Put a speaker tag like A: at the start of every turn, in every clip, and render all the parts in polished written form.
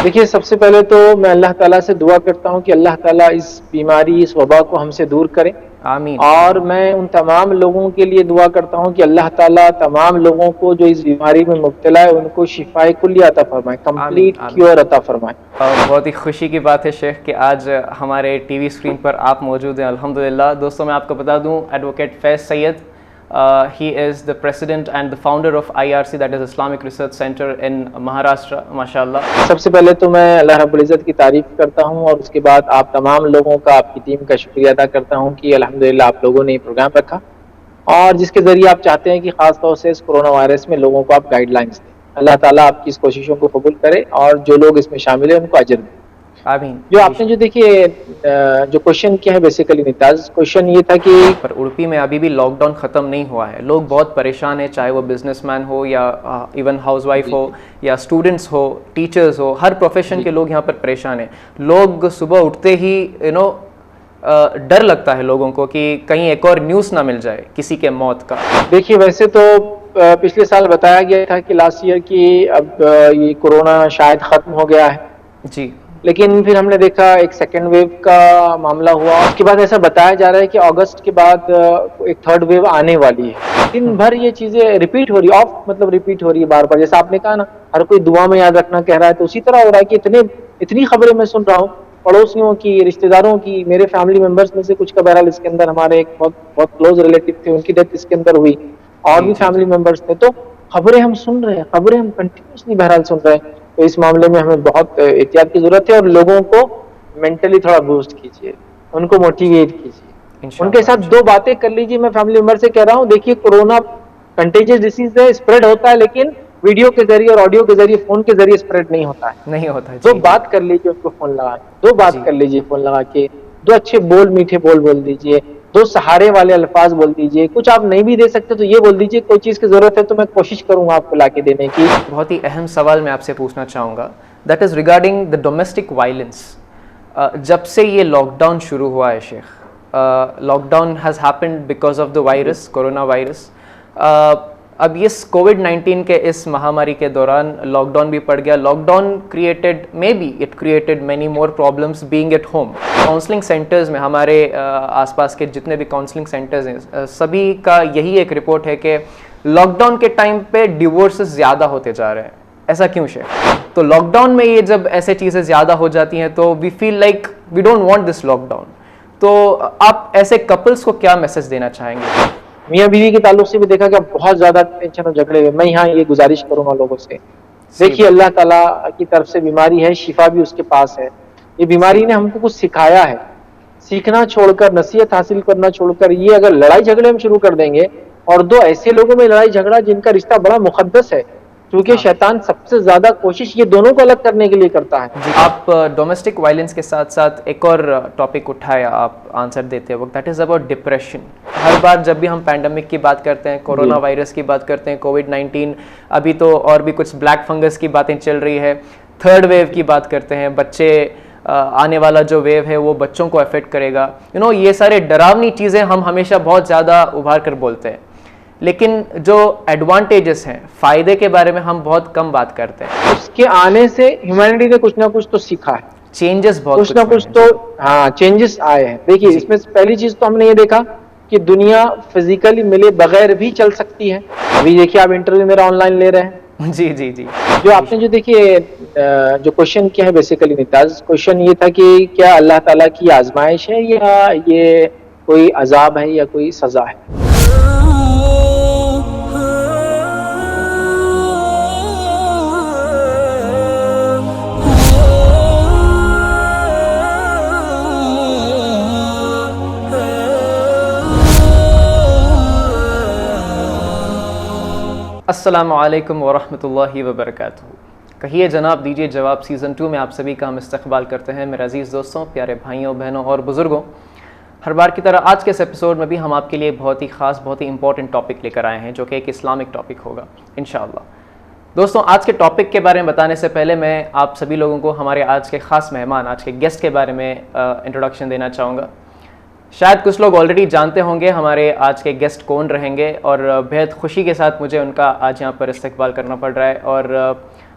A: देखिए, सबसे पहले तो मैं अल्लाह ताला से दुआ करता हूँ कि अल्लाह ताला इस बीमारी, इस वबा को हमसे दूर करे।
B: आमीन
A: और
B: आमीन।
A: मैं उन तमाम लोगों के लिए दुआ करता हूँ कि अल्लाह ताला तमाम लोगों को जो इस बीमारी में मुब्तला है, उनको शिफ़ाए कुल्ली अता फ़रमाए,
B: आमीन
A: कंप्लीट
B: आमीन।
A: क्योर अता फ़रमाए।
B: बहुत ही खुशी की बात है शेख कि आज हमारे टीवी स्क्रीन पर आप मौजूद हैं, अल्हम्दुलिल्लाह। दोस्तों, मैं आपको बता दूं, advocate Faiz Syed, he is the president and the founder of IRC, that is Islamic research centre in Maharashtra, माशाल्लाह।
A: सबसे पहले तो मैं अल्लाह रब्बुल इज़्ज़त की तारीफ़ करता हूँ और उसके बाद आप तमाम लोगों का, आपकी टीम का शुक्रिया अदा करता हूँ कि अल्हम्दुलिल्लाह आप लोगों ने ये प्रोग्राम रखा और जिसके ज़रिए आप चाहते हैं कि ख़ास तौर से इस कोरोना वायरस में लोगों को आप गाइडलाइंस दें। अल्लाह ताला आपकी इस कोशिशों को कबूल करे और जो लोग इसमें शामिल हैं, उनको अजर दे।
B: आमीन
A: जो
B: जी
A: आपने
B: शेख।
A: जो देखिए जो क्वेश्चन किया है बेसिकली निताज, क्वेश्चन ये था कि
B: पर उड़पी में अभी भी लॉकडाउन ख़त्म नहीं हुआ है, लोग बहुत परेशान हैं, चाहे वो बिजनेसमैन हो या इवन हाउसवाइफ
A: जी,
B: हो या स्टूडेंट्स हो, टीचर्स हो, हर प्रोफेशन
A: जी।
B: के लोग यहाँ पर परेशान हैं। लोग सुबह उठते ही डर लगता है लोगों को कि कहीं एक और न्यूज़ ना मिल जाए किसी के मौत का।
A: देखिए, वैसे तो पिछले साल बताया गया था कि लास्ट ईयर की अब ये कोरोना शायद ख़त्म हो गया है।
B: जी
A: लेकिन फिर हमने देखा एक सेकंड वेव का मामला हुआ। उसके बाद ऐसा बताया जा रहा है कि अगस्त के बाद एक थर्ड वेव आने वाली है। दिन भर ये चीज़ें रिपीट हो रही है, ऑफ मतलब रिपीट हो रही है बार-बार। जैसा आपने कहा ना, हर कोई दुआ में याद रखना कह रहा है, तो उसी तरह हो रहा है कि इतनी खबरें मैं सुन रहा हूँ, पड़ोसियों की, रिश्तेदारों की, मेरे फैमिली मेंबर्स में से कुछ का बहरहाल इसके अंदर, हमारे एक बहुत बहुत क्लोज रिलेटिव थे, उनकी डेथ इसके अंदर हुई। और
B: जी
A: भी
B: जी
A: फैमिली
B: जी।
A: मेंबर्स थे। तो खबरें हम सुन रहे हैं, खबरें हम कंटिन्यूअसली बहरहाल सुन रहे हैं। तो इस मामले में हमें बहुत एहतियात की ज़रूरत है और लोगों को मेंटली थोड़ा बूस्ट कीजिए, उनको मोटिवेट कीजिए, उनके
B: इंशाल्लाह
A: साथ 2
B: इंशाल्लाह।
A: बातें कर लीजिए। मैं फैमिली मेंबर से कह रहा हूँ, देखिए कोरोना कंटेजियस डिसीज़ है, स्प्रेड होता है, लेकिन वीडियो के ज़रिए और ऑडियो के ज़रिए, फ़ोन के ज़रिए स्प्रेड नहीं होता है।
B: नहीं होता,
A: 2
B: जी जी
A: बात कर लीजिए उनको फ़ोन लगा के, 2 बात
B: जी।
A: कर लीजिए फ़ोन लगा के, 2 अच्छे बोल, मीठे बोल बोल दीजिए, 2 सहारे वाले अल्फाज़ बोल दीजिए। कुछ आप नहीं भी दे सकते तो ये बोल दीजिए, कोई चीज़ की ज़रूरत है तो मैं कोशिश करूँगा आपको लाके देने की।
B: बहुत ही अहम सवाल मैं आपसे पूछना चाहूँगा, that is regarding the domestic violence. जब से ये लॉकडाउन शुरू हुआ है शेख, lockdown has happened because of the virus, corona virus. अब ये कोविड-19 के इस महामारी के दौरान लॉकडाउन भी पड़ गया। Lockdown created, may be it created many more problems being at home. Counselling centres में, हमारे आसपास के जितने भी काउंसलिंग सेंटर्स हैं, सभी का यही एक रिपोर्ट है कि लॉकडाउन के टाइम पे डिवोर्सेस ज़्यादा होते जा रहे हैं। ऐसा क्यों शेख? तो लॉकडाउन में ये जब ऐसे चीज़ें ज़्यादा हो जाती हैं तो we feel like we don't want this lockdown. तो आप ऐसे कपल्स को क्या मैसेज देना चाहेंगे?
A: मियाँ बीवी के ताल्लुक से भी देखा कि अब बहुत ज़्यादा टेंशन और झगड़े हुए। मैं यहाँ ये गुजारिश करूँगा लोगों से,
B: सही
A: देखिए
B: बात
A: अल्लाह
B: है।
A: ताला की तरफ से बीमारी है, शिफा भी उसके पास है। ये
B: सही
A: बीमारी ने
B: बात है।
A: हमको कुछ सिखाया है, सीखना छोड़कर, नसीहत हासिल करना छोड़कर, ये अगर लड़ाई झगड़े हम शुरू कर देंगे और 2 ऐसे लोगों में लड़ाई झगड़ा जिनका रिश्ता बड़ा मुक़द्दस है, क्योंकि
B: हाँ
A: शैतान सबसे ज़्यादा कोशिश ये दोनों को अलग करने के लिए करता है।
B: जी। आप डोमेस्टिक वायलेंस के साथ साथ एक और टॉपिक उठाया आप आंसर देते वक्त, दैट इज़ अबाउट डिप्रेशन। हर बार जब भी हम पैंडमिक की बात करते हैं,
A: जी,
B: कोरोना वायरस की बात करते हैं, कोविड-19, अभी तो और भी कुछ ब्लैक फंगस की बातें चल रही है, थर्ड वेव की बात करते हैं, बच्चे आने वाला जो वेव है वो बच्चों को अफेक्ट करेगा। ये सारे डरावनी चीज़ें हम हमेशा बहुत ज़्यादा उभार कर बोलते हैं, लेकिन जो एडवांटेजेस हैं, फ़ायदे के बारे में हम बहुत कम बात करते हैं।
A: उसके आने से ह्यूमैनिटी ने कुछ ना कुछ तो सीखा है,
B: चेंजेस बहुत
A: कुछ ना
B: कुछ हुए
A: कुछ
B: हैं
A: तो
B: जी।
A: हाँ, चेंजेस आए हैं। देखिए,
B: जी
A: इसमें पहली चीज़ तो हमने ये देखा कि दुनिया फिज़िकली मिले बगैर भी चल सकती है। अभी देखिए, आप इंटरव्यू मेरा ऑनलाइन ले रहे हैं।
B: जी जी जी
A: जो
B: जी
A: आपने जो देखिए जो क्वेश्चन किया है बेसिकली निताज, क्वेश्चन ये था कि क्या अल्लाह ताला की आज़माइश है या ये कोई अज़ाब है या कोई सज़ा है?
B: अस्सलामु अलैकुम वरहमतुल्लाहि वबरकातुहू। कहिए जनाब, दीजिए जवाब सीज़न 2 में आप सभी का हम इस्तकबाल करते हैं। मेरे अज़ीज़ दोस्तों, प्यारे भाइयों, बहनों और बुज़ुर्गों, हर बार की तरह आज के इस एपिसोड में भी हम आपके लिए बहुत ही ख़ास, बहुत ही इंपॉर्टेंट टॉपिक लेकर आए हैं, जो कि एक इस्लामिक टॉपिक होगा इंशाअल्लाह। दोस्तों, आज के टॉपिक के बारे में बताने से पहले मैं आप सभी लोगों को हमारे आज के ख़ास मेहमान, आज के गेस्ट के बारे में इंट्रोडक्शन देना चाहूँगा। शायद कुछ लोग ऑलरेडी जानते होंगे हमारे आज के गेस्ट कौन रहेंगे, और बेहद खुशी के साथ मुझे उनका आज यहाँ पर इस्तकबाल करना पड़ रहा है। और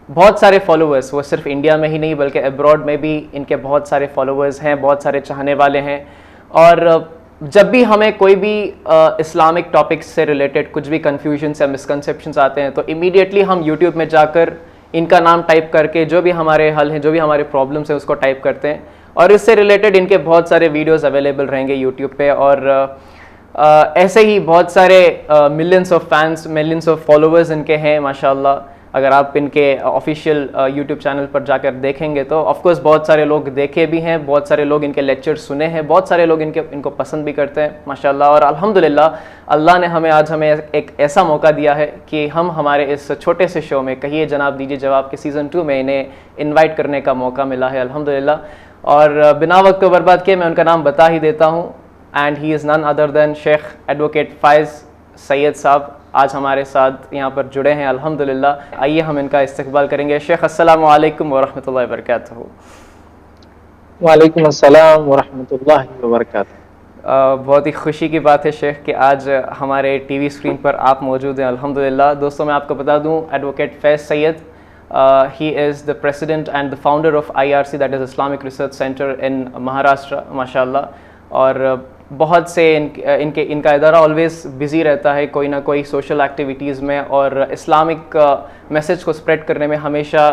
B: बहुत सारे फॉलोअर्स, वो सिर्फ इंडिया में ही नहीं बल्कि अब्रॉड में भी इनके बहुत सारे फॉलोअर्स हैं, बहुत सारे चाहने वाले हैं। और जब भी हमें कोई भी इस्लामिक टॉपिक्स से रिलेटेड कुछ भी कन्फ्यूजन्स या मिसकंसेप्शंस आते हैं तो इमीडिएटली हम यूट्यूब में जाकर इनका नाम टाइप करके जो भी हमारे हल हैं, जो भी हमारे प्रॉब्लम्स हैं उसको टाइप करते हैं और इससे रिलेटेड इनके बहुत सारे वीडियोस अवेलेबल रहेंगे यूट्यूब पे। और ऐसे ही बहुत सारे millions of fans, millions of followers इनके हैं माशाल्लाह। अगर आप इनके ऑफिशियल यूट्यूब चैनल पर जाकर देखेंगे तो ऑफ कोर्स बहुत सारे लोग देखे भी हैं, बहुत सारे लोग इनके लेक्चर्स सुने हैं, बहुत सारे लोग इनको पसंद भी करते हैं माशाल्लाह। और अल्हम्दुलिल्लाह अल्लाह ने हमें एक ऐसा मौका दिया है कि हम हमारे इस छोटे से शो में कहिए जनाब दीजिए जवाब के सीज़न 2 में इन्हें इन्वाइट करने का मौका मिला है अल्हम्दुलिल्लाह। और बिना वक्त को बर्बाद किए मैं उनका नाम बता ही देता हूँ, and he is none other than Sheikh advocate Faiz Syed साहब आज हमारे साथ यहाँ पर जुड़े हैं अल्हम्दुलिल्लाह। आइए हम इनका इस्तकबाल करेंगे। शेख अस्सलामु अलैकुम व रहमतुल्लाहि व बरकातहू।
A: वालेकुम अस्सलाम व रहमतुल्लाहि व बरकातहू।
B: बहुत ही खुशी की बात है शेख कि आज हमारे टीवी स्क्रीन पर आप मौजूद हैं अल्हम्दुलिल्लाह। दोस्तों मैं आपको बता दूं advocate Faiz Syed, he is the president and the founder of IRC, that is Islamic research centre in Maharashtra माशाल्लाह। और बहुत से इनका इदारा ऑलवेज़ बिज़ी रहता है कोई ना कोई सोशल एक्टिविटीज़ में, और इस्लामिक मैसेज को स्प्रेड करने में हमेशा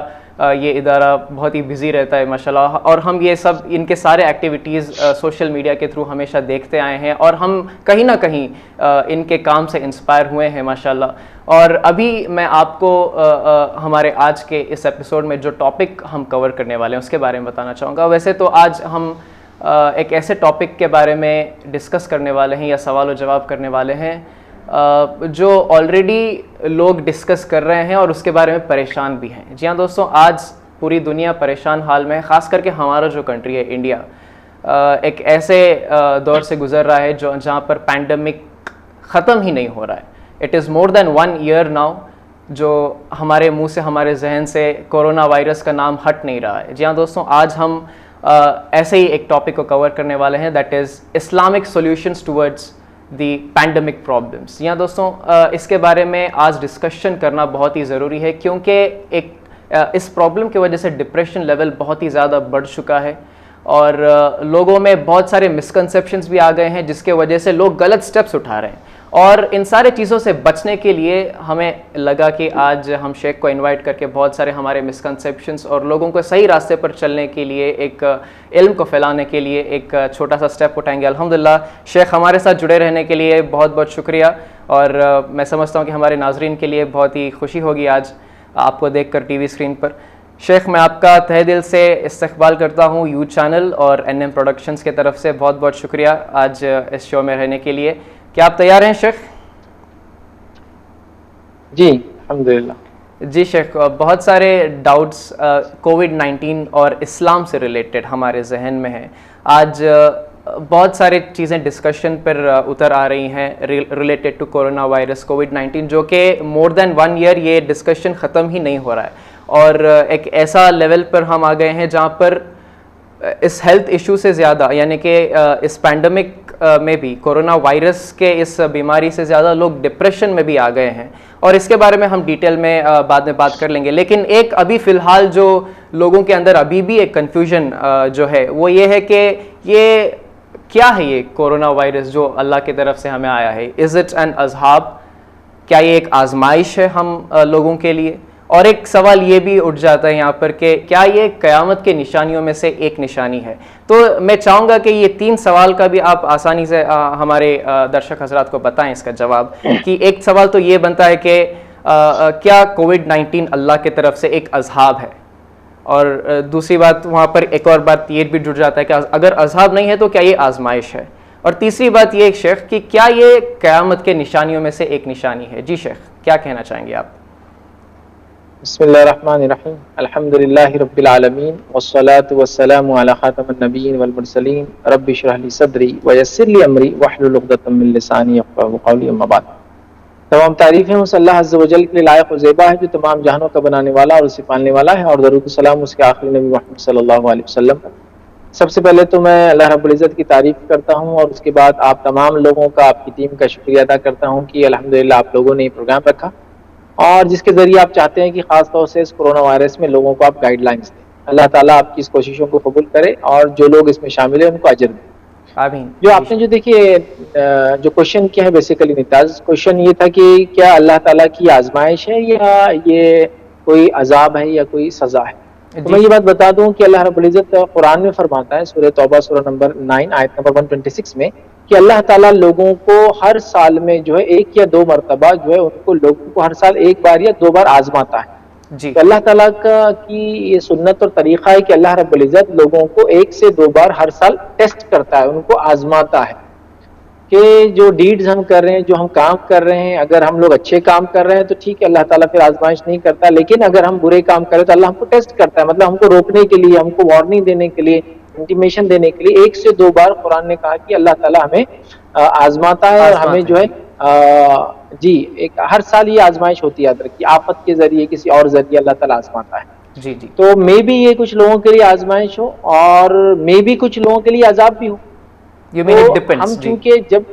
B: ये इदारा बहुत ही बिज़ी रहता है माशाल्लाह। और हम ये सब इनके सारे एक्टिविटीज़ सोशल मीडिया के थ्रू हमेशा देखते आए हैं और हम कहीं ना कहीं इनके काम से इंस्पायर हुए हैं माशाल्लाह। और अभी मैं आपको हमारे आज के इस एपिसोड में जो टॉपिक हम कवर करने वाले हैं उसके बारे में बताना चाहूँगा। वैसे तो आज हम एक ऐसे टॉपिक के बारे में डिस्कस करने वाले हैं या सवाल और जवाब करने वाले हैं जो ऑलरेडी लोग डिस्कस कर रहे हैं और उसके बारे में परेशान भी हैं। जी हाँ दोस्तों, आज पूरी दुनिया परेशान हाल में है, ख़ास करके हमारा जो कंट्री है इंडिया एक ऐसे दौर से गुजर रहा है जहाँ पर पैंडमिक ख़त्म ही नहीं हो रहा है। It is more than 1 year now जो हमारे मुंह से, हमारे जहन से कोरोना वायरस का नाम हट नहीं रहा है। जी हाँ दोस्तों, आज हम ऐसे ही एक टॉपिक को कवर करने वाले हैं, that is Islamic solutions towards the pandemic problems. यहाँ दोस्तों इसके बारे में आज डिस्कशन करना बहुत ही ज़रूरी है क्योंकि इस प्रॉब्लम की वजह से डिप्रेशन लेवल बहुत ही ज़्यादा बढ़ चुका है और लोगों में बहुत सारे मिसकंसेप्शंस भी आ गए हैं जिसके वजह से लोग गलत स्टेप्स उठा रहे हैं। और इन सारे चीज़ों से बचने के लिए हमें लगा कि आज हम शेख को इनवाइट करके बहुत सारे हमारे मिसकंसेप्शंस और लोगों को सही रास्ते पर चलने के लिए, एक इल्म को फैलाने के लिए एक छोटा सा स्टेप उठाएंगे अल्हम्दुलिल्लाह। शेख हमारे साथ जुड़े रहने के लिए बहुत बहुत शुक्रिया। और मैं समझता हूँ कि हमारे नाजरीन के लिए बहुत ही खुशी होगी आज आपको देख कर TV स्क्रीन पर। शेख मैं आपका तहे दिल से इस्तकबाल करता हूँ यूथ चैनल और NM प्रोडक्शंस की तरफ से। बहुत बहुत शुक्रिया आज इस शो में रहने के लिए। क्या आप तैयार हैं शेख?
A: जी अल्हम्दुलिल्लाह।
B: जी शेख, बहुत सारे डाउट्स कोविड-19 और इस्लाम से रिलेटेड हमारे जहन में हैं। आज बहुत सारे चीज़ें डिस्कशन पर उतर आ रही हैं रिलेटेड टू कोरोना वायरस कोविड-19, जो कि मोर देन 1 ईयर ये डिस्कशन ख़त्म ही नहीं हो रहा है और एक ऐसा लेवल पर हम आ गए हैं जहाँ पर इस हेल्थ इशू से ज़्यादा, यानी कि इस पैंडमिक में भी, कोरोना वायरस के इस बीमारी से ज़्यादा लोग डिप्रेशन में भी आ गए हैं और इसके बारे में हम डिटेल में बाद में बात कर लेंगे। लेकिन एक अभी फ़िलहाल जो लोगों के अंदर अभी भी एक कन्फ्यूजन जो है वो ये है कि ये क्या है, ये कोरोना वायरस जो अल्लाह की तरफ से हमें आया है, इज़ इट एन अज़हाब, क्या ये एक आजमाइश है हम लोगों के लिए? और एक सवाल ये भी उठ जाता है यहाँ पर कि क्या ये क़यामत के निशानियों में से एक निशानी है? तो मैं चाहूँगा कि ये 3 सवाल का भी आप आसानी से हमारे दर्शक हजरात को बताएं इसका जवाब। कि एक सवाल तो ये बनता है कि क्या कोविड-19 अल्लाह की तरफ से एक अज़हाब है, और दूसरी बात वहाँ पर एक और बात ये भी जुड़ जाता है कि अगर अज़हाब नहीं है तो क्या ये आजमाइश है, और तीसरी बात ये शेख कि क्या ये क़यामत के निशानियों में से एक निशानी है? जी शेख, क्या कहना चाहेंगे आप?
A: बिस्मिल्लाहिर्रहमानिर्रहीम, अल्हम्दुलिल्लाहि रब्बिल आलमीन वस्सलातु वस्सलामु अला खातमिन नबिय्यीन वल मुरसलीन, रब्बि इश्रह ली सदरी व यस्सिर ली अमरी वहलुल उक़दतम मिन लिसानी यफ़क़हू क़ौली। अम्मा बाद, तमाम तारीफ़ें उस अल्लाह अज़्ज़ व जल के लिए लायक़ व ज़ेबा है जो तमाम जहानों का बनाने वाला और उसे पालने वाला है, और दरूद सलाम उसके आखिरी नबी मुहम्मद सल्लल्लाहु अलैहि वसल्लम। सबसे पहले तो मैं अल्लाह रब्बुल इज़्ज़त की तारीफ़ करता हूँ और उसके बाद आप तमाम लोगों का, आपकी टीम का शुक्रिया अदा करता हूँ कि अल्हम्दुलिल्लाह आप लोगों ने ये प्रोग्राम रखा और जिसके ज़रिए आप चाहते हैं कि ख़ास तौर से इस कोरोना वायरस में लोगों को आप गाइडलाइंस दें। अल्लाह ताला आपकी इस कोशिशों को कबूल करे और जो लोग इसमें शामिल हैं उनको अजर दे।
B: आमीन।
A: जो
B: जी
A: आपने
B: शेख।
A: जो देखिए जो क्वेश्चन किया है बेसिकली निताज, क्वेश्चन ये था कि क्या अल्लाह ताला की आजमाइश है या ये कोई अजाब है या कोई सजा है। तो
B: जी
A: मैं ये
B: शेख।
A: बात बता दूं कि अल्लाह रब्बुल इज्जत कुरान में फरमाता है सूरह तौबा सूरह नंबर 9 आयत नंबर 126 में कि अल्लाह ताला लोगों को हर साल में जो है एक या दो मरतबा जो है उनको लोगों को हर साल एक बार या दो बार आजमाता है।
B: जी
A: तो अल्लाह ताला का की ये सुन्नत और तरीका है कि अल्लाह रब्बुल इज्जत लोगों को एक से दो बार हर साल टेस्ट करता है, उनको आजमाता है कि जो डीड्स हम कर रहे हैं, जो हम काम कर रहे हैं, अगर हम लोग अच्छे काम कर रहे हैं तो ठीक है, अल्लाह ताला फिर आजमाइश नहीं करता। लेकिन अगर हम बुरे काम करें तो अल्लाह हमको टेस्ट करता है, मतलब हमको रोकने के लिए, हमको वार्निंग देने के लिए, इंटीमेशन देने के लिए एक से दो बार कुरान ने कहा कि अल्लाह ताला हमें आजमाता है और हमें
B: आजमाते
A: जो
B: हैं।
A: है
B: जी
A: जी एक हर साल ये आजमाइश होती है, याद रखिए, आफत के जरिए किसी और जरिए अल्लाह ताला आजमाता है।
B: जी जी।
A: तो मे भी ये कुछ लोगों के लिए आजमाइश हो और मे भी कुछ लोगों के लिए अजाब भी हो।
B: यू मीन इट
A: तो हम
B: डिपेंड्स। जी
A: चूंकि जब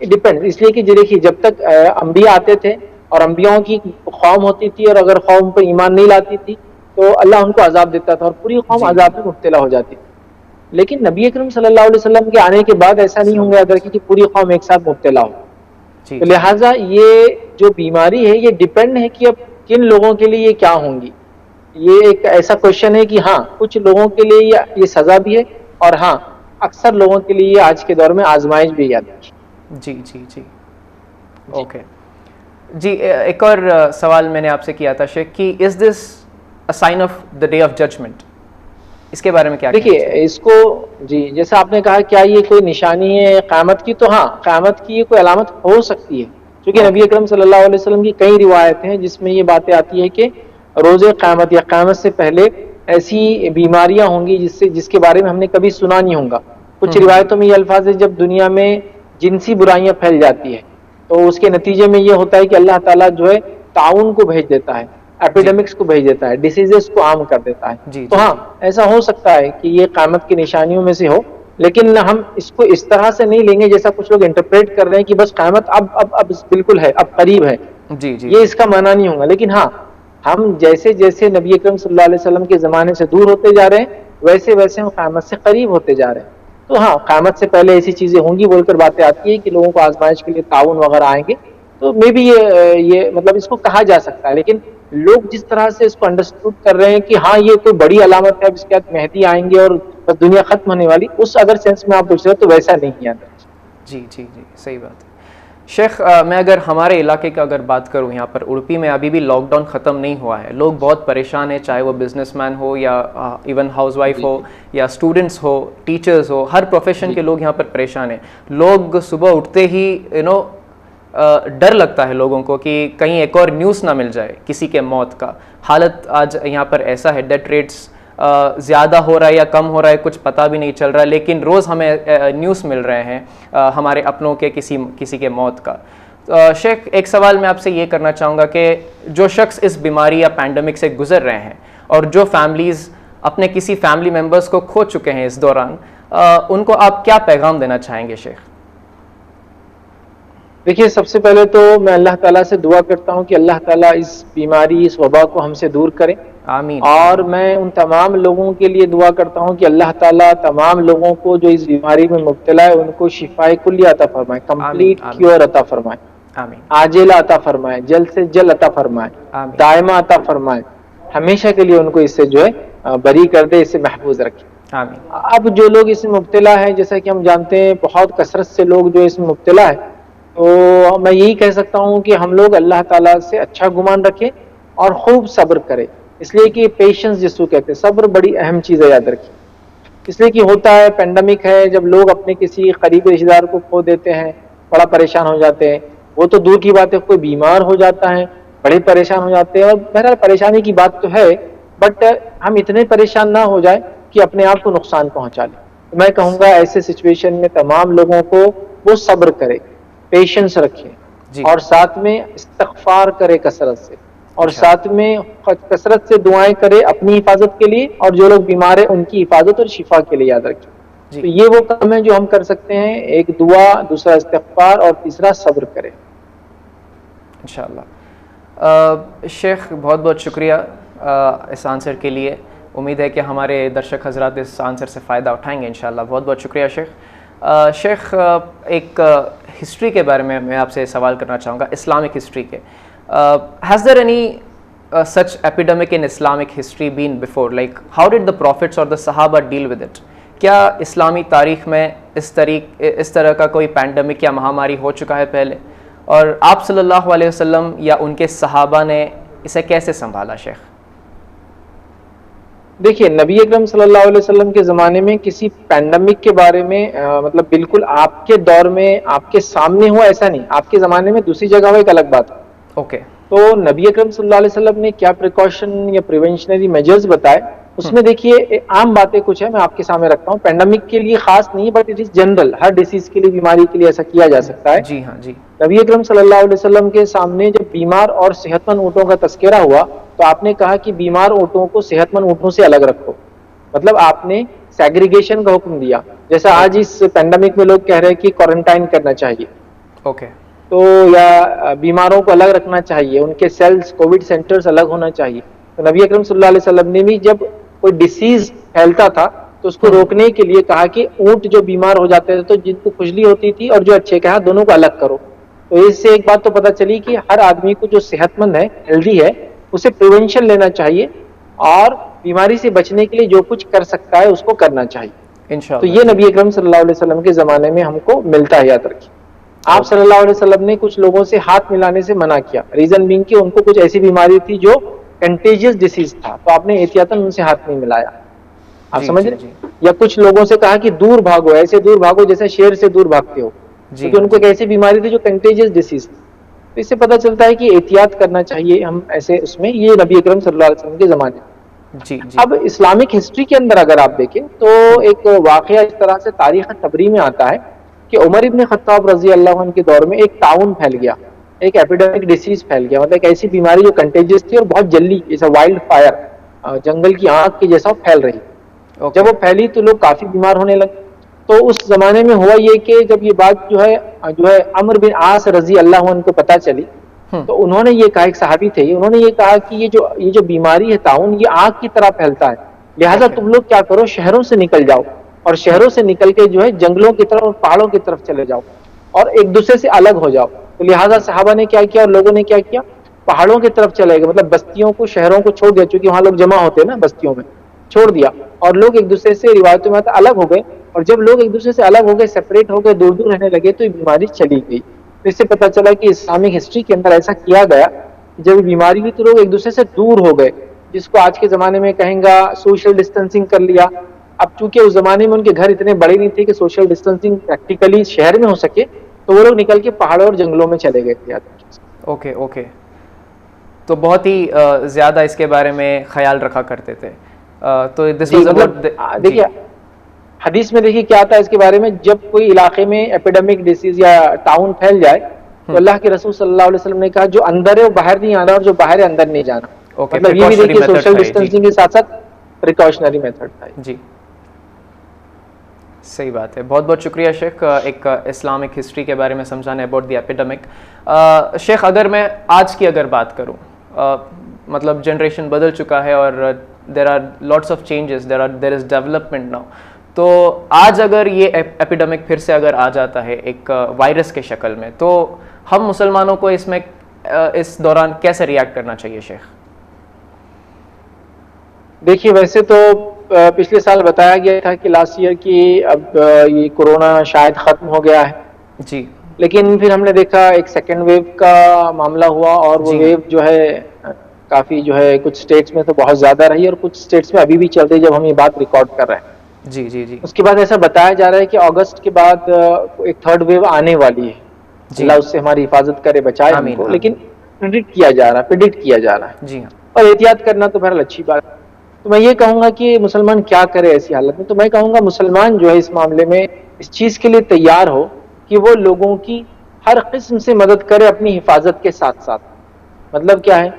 A: डिपेंड इसलिए कि देखिए जब तक अंबिया आते थे और अंबियाओं की कौम होती थी और अगर कौम पर ईमान नहीं लाती थी तो अल्लाह उनको अजाब देता था और पूरी कौम
B: जी
A: अजाब में मुब्तला हो जाती थी। लेकिन नबी अकरम सल्लल्लाहु अलैहि वसल्लम के आने के बाद ऐसा नहीं होंगे अगर कि पूरी कौम एक साथ मुब्तला हो।
B: जी
A: तो
B: जी।
A: लिहाजा ये जो बीमारी है ये डिपेंड है कि अब किन लोगों के लिए ये क्या होंगी। ये एक ऐसा क्वेश्चन है कि हाँ कुछ लोगों के लिए ये सजा भी है और हाँ अक्सर लोगों के लिए ये आज के दौर में आजमाइश भी याद है।
B: जी जी जी।
A: जी।
B: ओके जी। एक और सवाल मैंने आपसे किया था शेख कि is this a sign of the day of judgement, इसके बारे में क्या कहना
A: देखिए
B: चाहिए?
A: इसको जी जैसा आपने कहा क्या ये कोई निशानी है क़यामत की, तो हाँ क़यामत की ये कोई अलामत हो सकती है क्योंकि नबी
B: ओके।
A: अकरम सल्लल्लाहु अलैहि वसल्लम की कई रिवायतें हैं जिसमें ये बातें आती है कि रोज़े क़यामत या क़यामत से पहले ऐसी बीमारियां होंगी जिसके बारे में हमने कभी सुना नहीं होगा। कुछ
B: हम्म।
A: रिवायतों में ये अल्फाज है जब दुनिया में जिनसी बुराइयां फैल जाती है तो उसके नतीजे में ये होता है कि अल्लाह ताला जो है ताउन को भेज देता है,
B: जी
A: एपिडेमिक्स को भेज देता है, डिसीजेस को आम कर देता है।
B: जी
A: तो
B: जी।
A: हाँ
B: जी
A: ऐसा हो सकता है कि ये क़यामत की निशानियों में से हो, लेकिन हम इसको इस तरह से नहीं लेंगे जैसा कुछ लोग इंटरप्रेट कर रहे हैं कि बस क़यामत अब बिल्कुल है, अब करीब है।
B: जी जी।
A: ये
B: जी
A: इसका माना नहीं होगा। लेकिन हाँ हम जैसे जैसे नबी अकरम सल्लल्लाहु अलैहि वसल्लम के ज़माने से दूर होते जा रहे हैं वैसे वैसे हम क़यामत से करीब होते जा रहे हैं। तो हाँ क़यामत से पहले ऐसी चीज़ें होंगी बोलकर बातें आती है कि लोगों को आजमाइश के लिए ताउन वगैरह आएंगे। तो मे भी ये मतलब इसको कहा जा सकता है, लेकिन लोग जिस तरह से इसको अंडरस्टूड कर रहे हैं कि हाँ ये कोई बड़ी अलामत है, अब इसके बाद मेहदी आएंगे और बस दुनिया खत्म होने वाली, उस अगर सेंस में आप पूछ रहे हो तो वैसा नहीं है।
B: जी जी। जी सही बात है शेख। मैं अगर हमारे इलाके का अगर बात करूं, यहाँ पर उड़पी में अभी भी लॉकडाउन ख़त्म नहीं हुआ है, लोग बहुत परेशान हैं, चाहे वो बिजनेसमैन हो या इवन हाउसवाइफ हो या स्टूडेंट्स हो, टीचर्स हो, हर प्रोफेशन के लोग यहाँ पर परेशान हैं। लोग सुबह उठते ही डर लगता है लोगों को कि कहीं एक और न्यूज़ ना मिल जाए किसी के मौत का। हालत आज यहाँ पर ऐसा है, डेथ रेट्स ज़्यादा हो रहा है या कम हो रहा है कुछ पता भी नहीं चल रहा है, लेकिन रोज़ हमें न्यूज़ मिल रहे हैं हमारे अपनों के किसी के मौत का। शेख एक सवाल मैं आपसे ये करना चाहूँगा कि जो शख्स इस बीमारी या पैंडमिक से गुजर रहे हैं और जो फैमिलीज़ अपने किसी फैमिली मेम्बर्स को खो चुके हैं इस दौरान, उनको आप क्या पैगाम देना चाहेंगे शेख?
A: देखिए सबसे पहले तो मैं अल्लाह ताला से दुआ करता हूँ कि अल्लाह ताला इस बीमारी इस वबा को हमसे दूर करे।
B: आमीन।
A: और मैं उन तमाम लोगों के लिए दुआ करता हूँ कि अल्लाह ताला तमाम लोगों को जो इस बीमारी में मुब्तला है उनको शिफाए कुल्ली अता फरमाए, कंप्लीट क्योर अता फरमाए,
B: आमीन
A: आजिला अता फरमाए, जल्द से जल्द अता फरमाए,
B: आमीन
A: दायमा अता फरमाए, हमेशा के लिए उनको इससे जो है बरी कर दे, इससे महफूज रखे।
B: आमीन।
A: अब जो लोग इसमें मुब्तला है, जैसा कि हम जानते हैं बहुत कसरत से लोग जो इसमें मुब्तला है, तो मैं यही कह सकता हूँ कि हम लोग अल्लाह ताला से अच्छा गुमान रखें और खूब सब्र करें। इसलिए कि पेशेंस जिसको कहते हैं, सब्र बड़ी अहम चीज़ है, याद रखिए। इसलिए कि होता है पेंडेमिक है, जब लोग अपने किसी करीबी रिश्तेदार को खो देते हैं बड़ा परेशान हो जाते हैं। वो तो दूर की बात है, कोई बीमार हो जाता है बड़े परेशान हो जाते हैं। और बहरहाल परेशानी की बात तो है, बट हम इतने परेशान ना हो जाए कि अपने आप को नुकसान पहुंचा लें। तो मैं कहूँगा ऐसे सिचुएशन में तमाम लोगों को वो सब्र करे, पेशेंस रखें और साथ में इस्तग़फ़ार करे कसरत से, और साथ में कसरत से दुआएं करे अपनी हिफाजत के लिए और जो लोग बीमार है उनकी हिफाजत और शिफा के लिए, याद रखें। तो ये वो काम है जो हम कर सकते हैं, एक दुआ, दूसरा इस्तग़फ़ार और तीसरा सब्र करें
B: इंशाअल्लाह। शेख बहुत बहुत शुक्रिया इस आंसर के लिए। उम्मीद है कि हमारे दर्शक हजरात इस आंसर से फ़ायदा उठाएंगे इंशाल्लाह। बहुत बहुत शुक्रिया शेख। शेख एक हिस्ट्री के बारे में मैं आपसे सवाल करना चाहूँगा, इस्लामिक हिस्ट्री के। Has their any such epidemic in Islamic history been before? Like how did the prophets or the Sahaba deal with it? क्या इस्लामी तारीख़ में इस तरह का कोई पैंडमिक या महामारी हो चुका है पहले, और आप सल्लल्लाहु अलैहि वसल्लम या उनके सहाबा ने इसे कैसे संभाला शेख?
A: देखिए, नबी अकरम सल्लल्लाहु अलैहि वसल्लम के ज़माने में किसी पैंडमिक के बारे में मतलब बिल्कुल आपके दौर में आपके सामने हुआ ऐसा नहीं, आपके ज़माने में दूसरी जगह हुआ एक अलग बात है।
B: ओके।
A: तो नबी अकरम सल्लल्लाहु अलैहि वसल्लम ने क्या प्रिकॉशन या प्रिवेंशनरी मेजर्स बताए, उसमें देखिए आम बातें कुछ है, मैं आपके सामने रखता हूँ। पैंडेमिक के लिए खास नहीं, but it is general, her disease के लिए, बीमारी के लिए ऐसा किया जा सकता है।
B: जी हाँ जी।
A: नबी अकरम सल्लल्लाहु अलैहि वसल्लम के सामने जब बीमार और सेहतमंद ऊँटों का तस्करा हुआ, तो आपने कहा कि बीमार ऊँटों को सेहतमंद ऊँटों से अलग रखो। मतलब आपने सेग्रीगेशन का हुक्म दिया। जैसा आज इस पैंडेमिक में लोग कह रहे हैं कि क्वारंटाइन करना चाहिए,
B: ओके,
A: तो या बीमारों को अलग रखना चाहिए, उनके सेल्स, कोविड सेंटर्स अलग होना चाहिए। तो नबी अकरम सल्लल्लाहु अलैहि वसल्लम ने भी जब कोई डिसीज फैलता था तो उसको रोकने के लिए कहा कि ऊंट जो बीमार हो जाते थे, तो जिनको खुजली होती थी और जो अच्छे, कहा दोनों को अलग करो। तो इससे एक बात तो पता चली कि हर आदमी को जो सेहतमंद है, हेल्दी है, उसे प्रिवेंशन लेना चाहिए और बीमारी से बचने के लिए जो कुछ कर सकता है उसको करना चाहिए इंशाअल्लाह। तो ये नबी अकरम सल्लल्लाहु अलैहि वसल्लम के ज़माने में हमको मिलता है, याद रखिए। आप सल्लल्लाहु अलैहि वसल्लम ने कुछ लोगों से हाथ मिलाने से मना किया, रीजन बीइंग कि उनको कुछ ऐसी बीमारी थी जो कंटेजियस डिसीज था, तो आपने एहतियातन उनसे हाथ नहीं मिलाया। आप समझ रहे? या कुछ लोगों से कहा कि दूर भागो, ऐसे दूर भागो जैसे शेर से दूर भागते हो, क्योंकि उनको एक ऐसी बीमारी थी जो कंटेजियस डिसीज थी। तो इससे पता चलता है कि एहतियात करना चाहिए हम ऐसे उसमें, ये नबी अकरम सल्लल्लाहु अलैहि वसल्लम के ज़माने में।
B: जी।
A: अब इस्लामिक हिस्ट्री के अंदर अगर आप देखें तो एक वाकया इस तरह से तारीख तबरी में आता है कि उमर इब्न खत्ताब रजी अल्लाह अन्हु के दौर में एक ताउन फैल गया, एक एपिडेमिक डिसीज फैल गया। मतलब एक ऐसी बीमारी जो कंटेजियस थी और बहुत जल्दी, जैसा वाइल्ड फायर, जंगल की आग के जैसा फैल रही। जब वो फैली तो लोग काफी बीमार होने लगे। तो उस जमाने में हुआ ये कि जब ये बात जो है अमर बिन आस रजी अल्लाह अन्हु को पता चली, तो उन्होंने ये कहा, एक सहाबी थे, उन्होंने ये कहा कि ये जो बीमारी है ताउन, ये आग की तरह फैलता है, लिहाजा तुम लोग क्या करो, शहरों से निकल जाओ और शहरों से निकल के जो है जंगलों की तरफ और पहाड़ों की तरफ चले जाओ और एक दूसरे से अलग हो जाओ। तो लिहाजा सहाबा ने क्या किया और लोगों ने क्या किया, पहाड़ों की तरफ चले गए, मतलब बस्तियों को, शहरों को छोड़ दिया, क्योंकि वहां लोग जमा होते हैं ना, बस्तियों में छोड़ दिया और लोग एक दूसरे से रिवायतों में अलग हो गए। और जब लोग एक दूसरे से अलग हो गए, सेपरेट हो गए, दूर दूर रहने लगे, तो ये बीमारी चली गई। तो इससे पता चला कि इस्लामिक हिस्ट्री के अंदर ऐसा किया गया, जब बीमारी हुई तो लोग एक दूसरे से दूर हो गए, जिसको आज के जमाने में कहेंगे सोशल डिस्टेंसिंग कर लिया। अब चूंकि उस जमाने में उनके घर इतने बड़े नहीं थे कि सोशल डिस्टेंसिंग प्रैक्टिकली शहर में हो सके, तो वो लोग निकल के पहाड़ों और जंगलों में चले गए थे।
B: ओके ओके, तो बहुत ही ज़्यादा इसके बारे में ख्याल रखा करते थे। तो दिस वाज अबाउट,
A: देखिए हदीस में देखिए क्या आता है इसके बारे में, जब कोई इलाके में एपिडेमिक डिसीज या टाउन फैल जाए तो अल्लाह के रसूल सल्लल्लाहु अलैहि वसल्लम ने कहा जो अंदर है वो बाहर नहीं आना और जो बाहर है अंदर नहीं जाना। मतलब ये भी देखिए सोशल डिस्टेंसिंग के साथ साथ प्रिकॉशनरी मेथड था। जी
B: सही बात है। बहुत बहुत शुक्रिया शेख, एक इस्लामिक हिस्ट्री के बारे में समझाने अबाउट द एपिडेमिक। शेख अगर मैं आज की अगर बात करूं, मतलब जनरेशन बदल चुका है और there are lots of changes, there is development now. तो आज अगर ये एपिडेमिक फिर से अगर आ जाता है एक वायरस के शक्ल में, तो हम मुसलमानों को इसमें इस दौरान कैसे रिएक्ट करना चाहिए शेख?
A: देखिए वैसे तो पिछले साल बताया गया था कि लास्ट ईयर की अब ये कोरोना शायद खत्म हो गया है
B: जी,
A: लेकिन फिर हमने देखा एक सेकेंड वेव का मामला हुआ और वो वेव जो है काफी जो है कुछ स्टेट्स में तो बहुत ज्यादा रही और कुछ स्टेट्स में अभी भी चल रही, जब हम ये बात रिकॉर्ड कर रहे हैं।
B: जी जी जी।
A: उसके बाद ऐसा बताया जा रहा है कि अगस्त के बाद एक थर्ड वेव आने वाली है, अल्लाह उससे हमारी हिफाजत करे, बचाए हमको, लेकिन प्रिडिक्ट किया जा रहा है
B: जी हाँ।
A: और एहतियात करना तो बहरहाल अच्छी बात है। तो मैं ये कहूंगा कि मुसलमान क्या करे ऐसी हालत में, तो मैं कहूंगा मुसलमान जो है इस मामले में इस चीज के लिए तैयार हो कि वो लोगों की हर किस्म से मदद करे अपनी हिफाजत के साथ साथ। मतलब क्या है,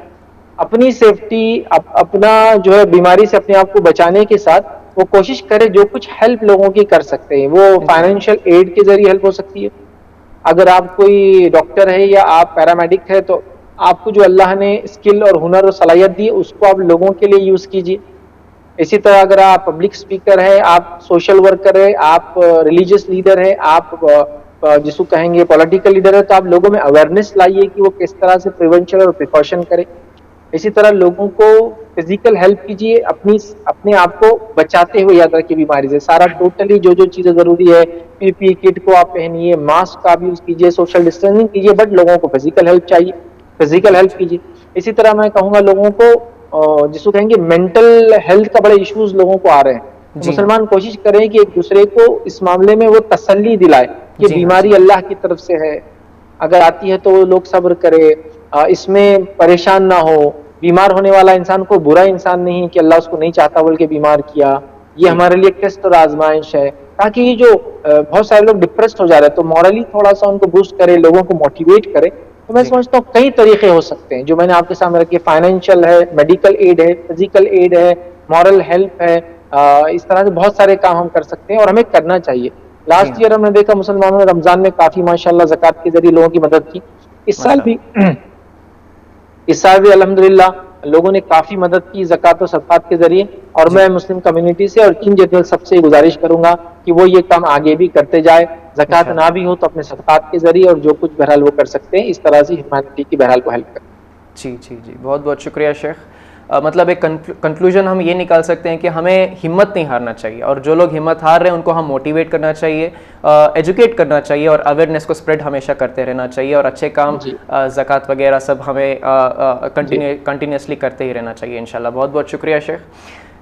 A: अपनी सेफ्टी, अपना जो है बीमारी से अपने आप को बचाने के साथ वो कोशिश करे जो कुछ हेल्प लोगों की कर सकते हैं। वो फाइनेंशियल एड के जरिए हेल्प हो सकती है, अगर आप कोई डॉक्टर है या आप पैरामेडिक है तो आपको जो अल्लाह ने स्किल और हुनर और सलाहियत दी उसको आप लोगों के लिए यूज कीजिए। इसी तरह अगर आप पब्लिक स्पीकर है, आप सोशल वर्कर है, आप रिलीजियस लीडर है, आप जिसको कहेंगे पॉलिटिकल लीडर है, तो आप लोगों में अवेयरनेस लाइए कि वो किस तरह से प्रिवेंशन और प्रिकॉशन करें। इसी तरह लोगों को फिजिकल हेल्प कीजिए, अपने आप को बचाते हुए याद रखिए बीमारी से। सारा टोटली जो जो चीजें जरूरी है, पीपी किट को आप पहनिए, मास्क का भी यूज कीजिए, सोशल डिस्टेंसिंग कीजिए, बट लोगों को फिजिकल हेल्प चाहिए, फिजिकल हेल्प कीजिए। इसी तरह मैं कहूंगा लोगों को जिसको कहेंगे मेंटल हेल्थ का बड़े इश्यूज लोगों को आ रहे हैं, तो मुसलमान कोशिश करें कि एक दूसरे को इस मामले में वो तसल्ली दिलाए कि बीमारी अल्लाह की तरफ से है, अगर आती है तो लोग सब्र करे, इसमें परेशान ना हो। बीमार होने वाला इंसान को बुरा इंसान नहीं कि अल्लाह उसको नहीं चाहता बोल के बीमार किया, ये हमारे लिए टेस्ट और आजमाइश है, ताकि ये जो बहुत सारे लोग डिप्रेस्ड हो जा रहे हैं तो मॉरली थोड़ा सा उनको बूस्ट करे, लोगों को मोटिवेट करे। तो मैं समझता हूँ कई तरीके हो सकते हैं जो मैंने आपके सामने रखे, फाइनेंशियल है, मेडिकल एड है, फिजिकल एड है, मॉरल हेल्प है, इस तरह से बहुत सारे काम हम कर सकते हैं और हमें करना चाहिए। लास्ट ईयर हमने देखा मुसलमानों ने रमजान में काफी माशाल्लाह ज़कात के जरिए लोगों की मदद की। इस साल भी अल्हम्दुलिल्लाह लोगों ने काफी मदद की ज़कात और सदक़ात के जरिए, और मैं मुस्लिम कम्युनिटी से और इन जनरल सबसे गुजारिश करूंगा कि वो ये काम आगे भी करते जाए। ज़कात ना भी हो तो अपने सदक़ात के जरिए और जो कुछ बहरहाल वो कर सकते हैं, इस तरह से ह्यूमैनिटी की बहरहाल को हेल्प करें।
B: जी जी जी, बहुत बहुत शुक्रिया शेख। मतलब एक कंक्लूजन हम ये निकाल सकते हैं कि हमें हिम्मत नहीं हारना चाहिए, और जो लोग हिम्मत हार रहे हैं उनको हम मोटिवेट करना चाहिए, एजुकेट करना चाहिए, और अवेयरनेस को स्प्रेड हमेशा करते रहना चाहिए, और अच्छे काम ज़कात वगैरह सब हमें कंटिन्यूसली करते ही रहना चाहिए इंशाल्लाह। बहुत बहुत शुक्रिया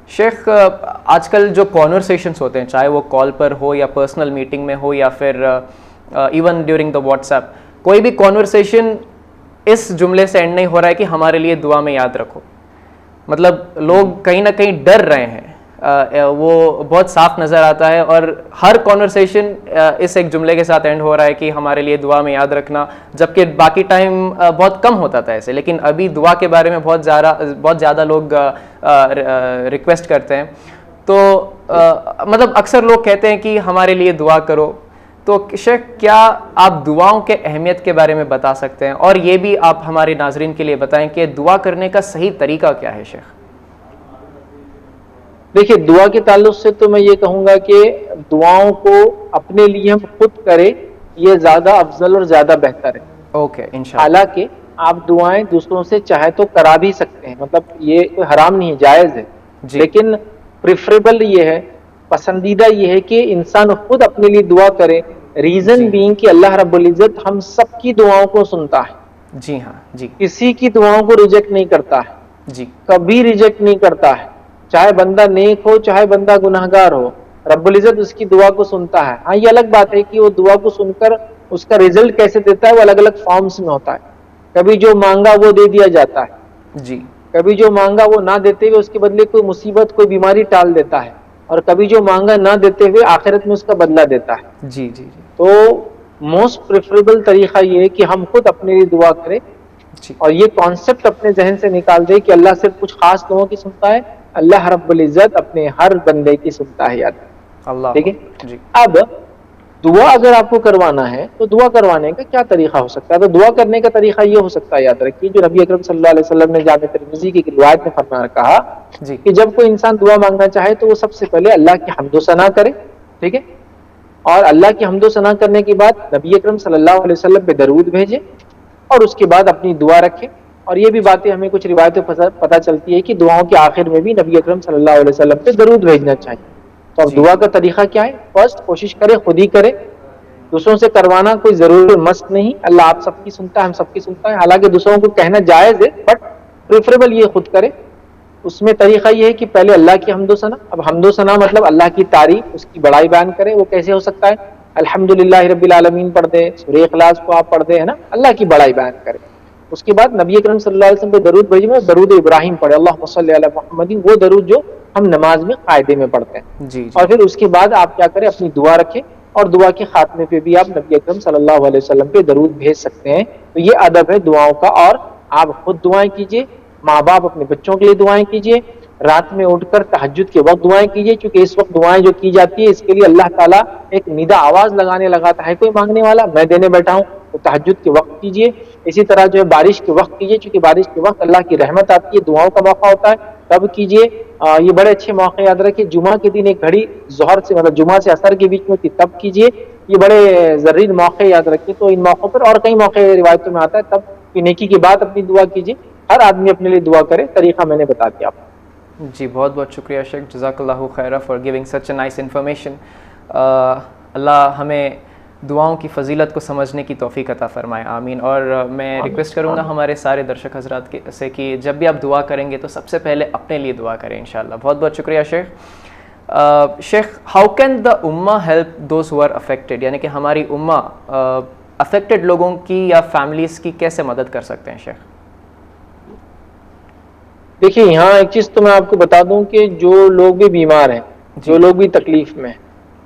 B: शेख। आजकल जो कॉन्वर्सेशंस होते हैं, चाहे वो कॉल पर हो या पर्सनल मीटिंग में हो या फिर इवन ड्यूरिंग द व्हाट्सएप, कोई भी कॉन्वर्सेशन इस जुमले से एंड नहीं हो रहा है कि हमारे लिए दुआ में याद रखो। मतलब लोग कहीं ना कहीं डर रहे हैं, वो बहुत साफ नज़र आता है, और हर कॉन्वर्सेशन इस एक जुमले के साथ एंड हो रहा है कि हमारे लिए दुआ में याद रखना, जबकि बाकी टाइम बहुत कम होता था ऐसे, लेकिन अभी दुआ के बारे में बहुत ज़्यादा लोग रिक्वेस्ट करते हैं। तो मतलब अक्सर लोग कहते हैं कि हमारे लिए दुआ करो। तो शेख, क्या आप दुआओं के अहमियत के बारे में बता सकते हैं, और ये भी आप हमारे नाजरीन के लिए बताएं कि दुआ करने का सही तरीका क्या है शेख?
A: देखिए, दुआ के ताल्लुक से तो मैं ये कहूँगा कि दुआओं को अपने लिए हम खुद करें, ये ज़्यादा अफजल और ज़्यादा बेहतर है।
B: ओके, इंशाअल्लाह।
A: हालांकि आप दुआएं दूसरों से चाहे तो करा भी सकते हैं, मतलब ये कोई हराम नहीं है, जायज़ है, लेकिन प्रिफरेबल ये है, पसंदीदा ये है कि इंसान खुद अपने लिए दुआ करे। रीजन बीइंग कि अल्लाह रब्बुल इज्जत हम सबकी दुआओं को सुनता है।
B: जी हाँ जी,
A: किसी की दुआओं को रिजेक्ट नहीं करता है
B: जी,
A: कभी रिजेक्ट नहीं करता है, चाहे बंदा नेक हो चाहे बंदा गुनाहगार हो, रब्बुल इज्जत उसकी दुआ को सुनता है। हाँ, ये अलग बात है कि वो दुआ को सुनकर उसका रिजल्ट कैसे देता है, वो अलग अलग फॉर्म्स में होता है। कभी जो मांगा वो दे दिया जाता है
B: जी,
A: कभी जो मांगा वो ना देते हुए उसके बदले कोई मुसीबत कोई बीमारी टाल देता है, और कभी जो मांगा ना देते हुए आखिरत में उसका बदला देता है।
B: जी जी जी,
A: तो मोस्ट प्रेफरेबल तरीका ये है कि हम खुद अपने लिए दुआ करें, और ये कॉन्सेप्ट अपने जहन से निकाल दे कि अल्लाह सिर्फ कुछ खास लोगों की सुनता है, अल्लाह रब्बुल इज्जत अपने हर बंदे की सुनता है। याद
B: अल्लाह,
A: ठीक है
B: जी।
A: अब दुआ अगर आपको करवाना है तो दुआ करवाने का क्या तरीका हो सकता है? तो दुआ करने का तरीका ये हो सकता है, याद रखिए, जो नबी अकरम सल्लल्लाहु अलैहि वसल्लम ने जामे तिर्मिज़ी की रिवायत में फरमाया, कहा कि जब कोई इंसान दुआ मांगना चाहे तो वो सबसे पहले अल्लाह की हम्दो सना करे, ठीक है, और अल्लाह की हम्दो सना करने के बाद नबी अकरम सल्लल्लाहु अलैहि वसल्लम पे दरूद भेजे, और उसके बाद अपनी दुआ रखे। और ये भी बातें हमें कुछ रिवायतें पता चलती है कि दुआओं के आखिर में भी नबी अकरम सल्लल्लाहु अलैहि वसल्लम पे दरूद भेजना चाहिए। तो अब दुआ का तरीका क्या है? फर्स्ट कोशिश करें खुद ही करें, दूसरों से करवाना कोई जरूरी मस्त नहीं। अल्लाह आप सबकी सुनता है, हम सबकी सुनता है, हालांकि दूसरों को कहना जायज है, बट प्रेफरेबल ये खुद करे। उसमें तरीका ये है कि पहले अल्लाह की हम्दो सना, अब हम्दो सना मतलब अल्लाह की तारीफ, उसकी बड़ाई बयान करे। वो कैसे हो सकता है? अल्हम्दुलिल्लाह रब्बिल आलमीन पढ़ दे, सूरह इखलास को आप पढ़ दे, है ना, अल्लाह की बड़ाई बयान करे। उसके बाद नबी अकरम सल्लल्लाहु अलैहि वसल्लम पे दरूद भेजे, दरूद इब्राहिम पढ़े, अल्लाहुम्मा सल्ली अला मुहम्मद, वो दरूद जो हम नमाज में कायदे में पढ़ते हैं।
B: जी,
A: और फिर उसके बाद आप क्या करें, अपनी दुआ रखें, और दुआ के खात्मे पे भी आप नबी अकरम सल्लल्लाहु अलैहि वसल्लम पे दरूद भेज सकते हैं। तो ये अदब है दुआओं का। और आप खुद दुआएं कीजिए, माँ बाप अपने बच्चों के लिए दुआएं कीजिए, रात में उठकर तहज्जुद के वक्त दुआएं कीजिए, क्योंकि इस वक्त दुआएं जो की जाती है इसके लिए अल्लाह ताला एक निदा आवाज लगाने लगाता है, कोई मांगने वाला मैं देने बैठा हूँ, तो तहज्जुद के वक्त कीजिए। इसी तरह जो है बारिश के वक्त कीजिए, क्योंकि बारिश के वक्त अल्लाह की रहमत आती है, दुआओं का मौका होता है, तब कीजिए। ये बड़े अच्छे मौके याद रखिए। जुमा के दिन एक घड़ी जोहर से मतलब जुमा से असर के बीच में थी, तब कीजिए। ये बड़े जरूरी मौके याद रखिए। तो इन मौक़ों पर और कई मौके रिवायतों में आता है, तब की नेकी के बाद अपनी दुआ कीजिए। हर आदमी अपने लिए दुआ करे, तरीका मैंने बता दिया आपको।
B: जी, बहुत बहुत शुक्रिया शेख, जज़ाकल्लाहु खैरा for giving such a nice information. Allah हमें दुआओं की फ़जीलत को समझने की तौफ़ीक अता फ़रमाए, आमीन। और मैं रिक्वेस्ट करूँगा हमारे सारे दर्शक हज़रात से कि जब भी आप दुआ करेंगे तो सबसे पहले अपने लिए दुआ करें इंशाअल्लाह। बहुत बहुत शुक्रिया शेख। शेख, हाउ कैन द उम्मा help those who are affected, यानी कि हमारी उम्मा अफेक्टेड लोगों की या फैमिलीज़ की कैसे मदद कर सकते हैं शेख?
A: देखिए, यहाँ एक चीज़ तो मैं आपको बता दूं कि जो लोग भी बीमार हैं, जो लोग भी तकलीफ में हैं,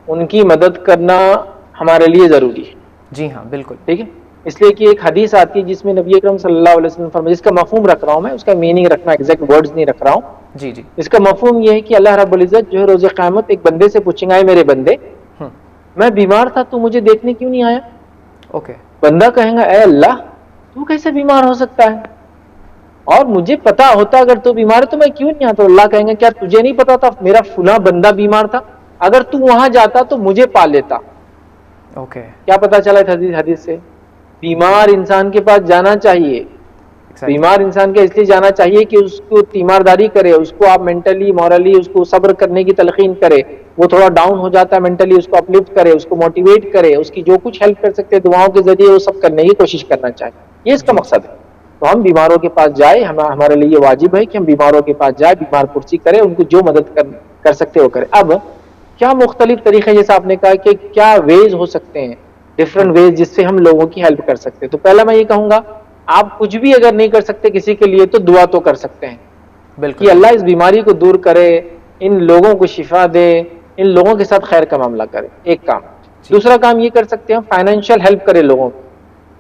A: उनकी मदद करना हमारे लिए ज़रूरी है।
B: जी हाँ, बिल्कुल,
A: ठीक है। इसलिए कि एक हदीस आती है जिसमें नबी अकरम सल्लल्लाहु अलैहि वसल्लम फरमाते, जिसका मफहूम रख रहा हूँ मैं, उसका मीनिंग रखना, एग्जैक्ट वर्ड्स नहीं रख रहा हूँ।
B: जी जी।
A: इसका मफहूम ये है कि अल्लाह रब्बुल इज्जत जो है रोज़े क़यामत एक बंदे से पूछेंगे, आए मेरे बंदे, मैं बीमार था, तू मुझे देखने क्यों नहीं आया?
B: ओके।
A: बंदा कहेगा, ए अल्लाह, तू कैसे बीमार हो सकता है? और मुझे पता होता अगर तू बीमार है तो मैं क्यों नहीं आता? अल्लाह कहेंगे, क्या तुझे नहीं पता था मेरा फुला बंदा बीमार था? अगर तू वहां जाता तो मुझे पा लेता।
B: ओके।
A: क्या पता चला हदीस से? बीमार इंसान के पास जाना चाहिए। बीमार इंसान के इसलिए जाना चाहिए कि उसको तीमारदारी करे, उसको आप मेंटली मॉरली उसको सब्र करने की तलकीन करे। वो थोड़ा डाउन हो जाता है मेंटली, उसको अपलिफ्ट करे, उसको मोटिवेट करे, उसकी जो कुछ हेल्प कर सकते हैं दुआओं के जरिए वो सब करने की कोशिश करना चाहिए। ये इसका मकसद है। तो हम बीमारों के पास जाए, हमारे लिए वाजिब है कि हम बीमारों के पास जाए, बीमार पुरसी करें, उनको जो मदद कर सकते वो करें। अब क्या मुख्तलिफ तरीके, जैसे आपने कहा कि क्या वेज हो सकते हैं, डिफरेंट वेज जिससे हम लोगों की हेल्प कर सकते हैं। तो पहला मैं ये कहूंगा, आप कुछ भी अगर नहीं कर सकते किसी के लिए तो दुआ तो कर सकते हैं, बिल्कुल, कि अल्लाह इस बीमारी को दूर करे, इन लोगों को शिफा दे, इन लोगों के साथ खैर का मामला करे, एक काम। दूसरा काम ये कर सकते हैं, फाइनेंशियल हेल्प करें लोगों को।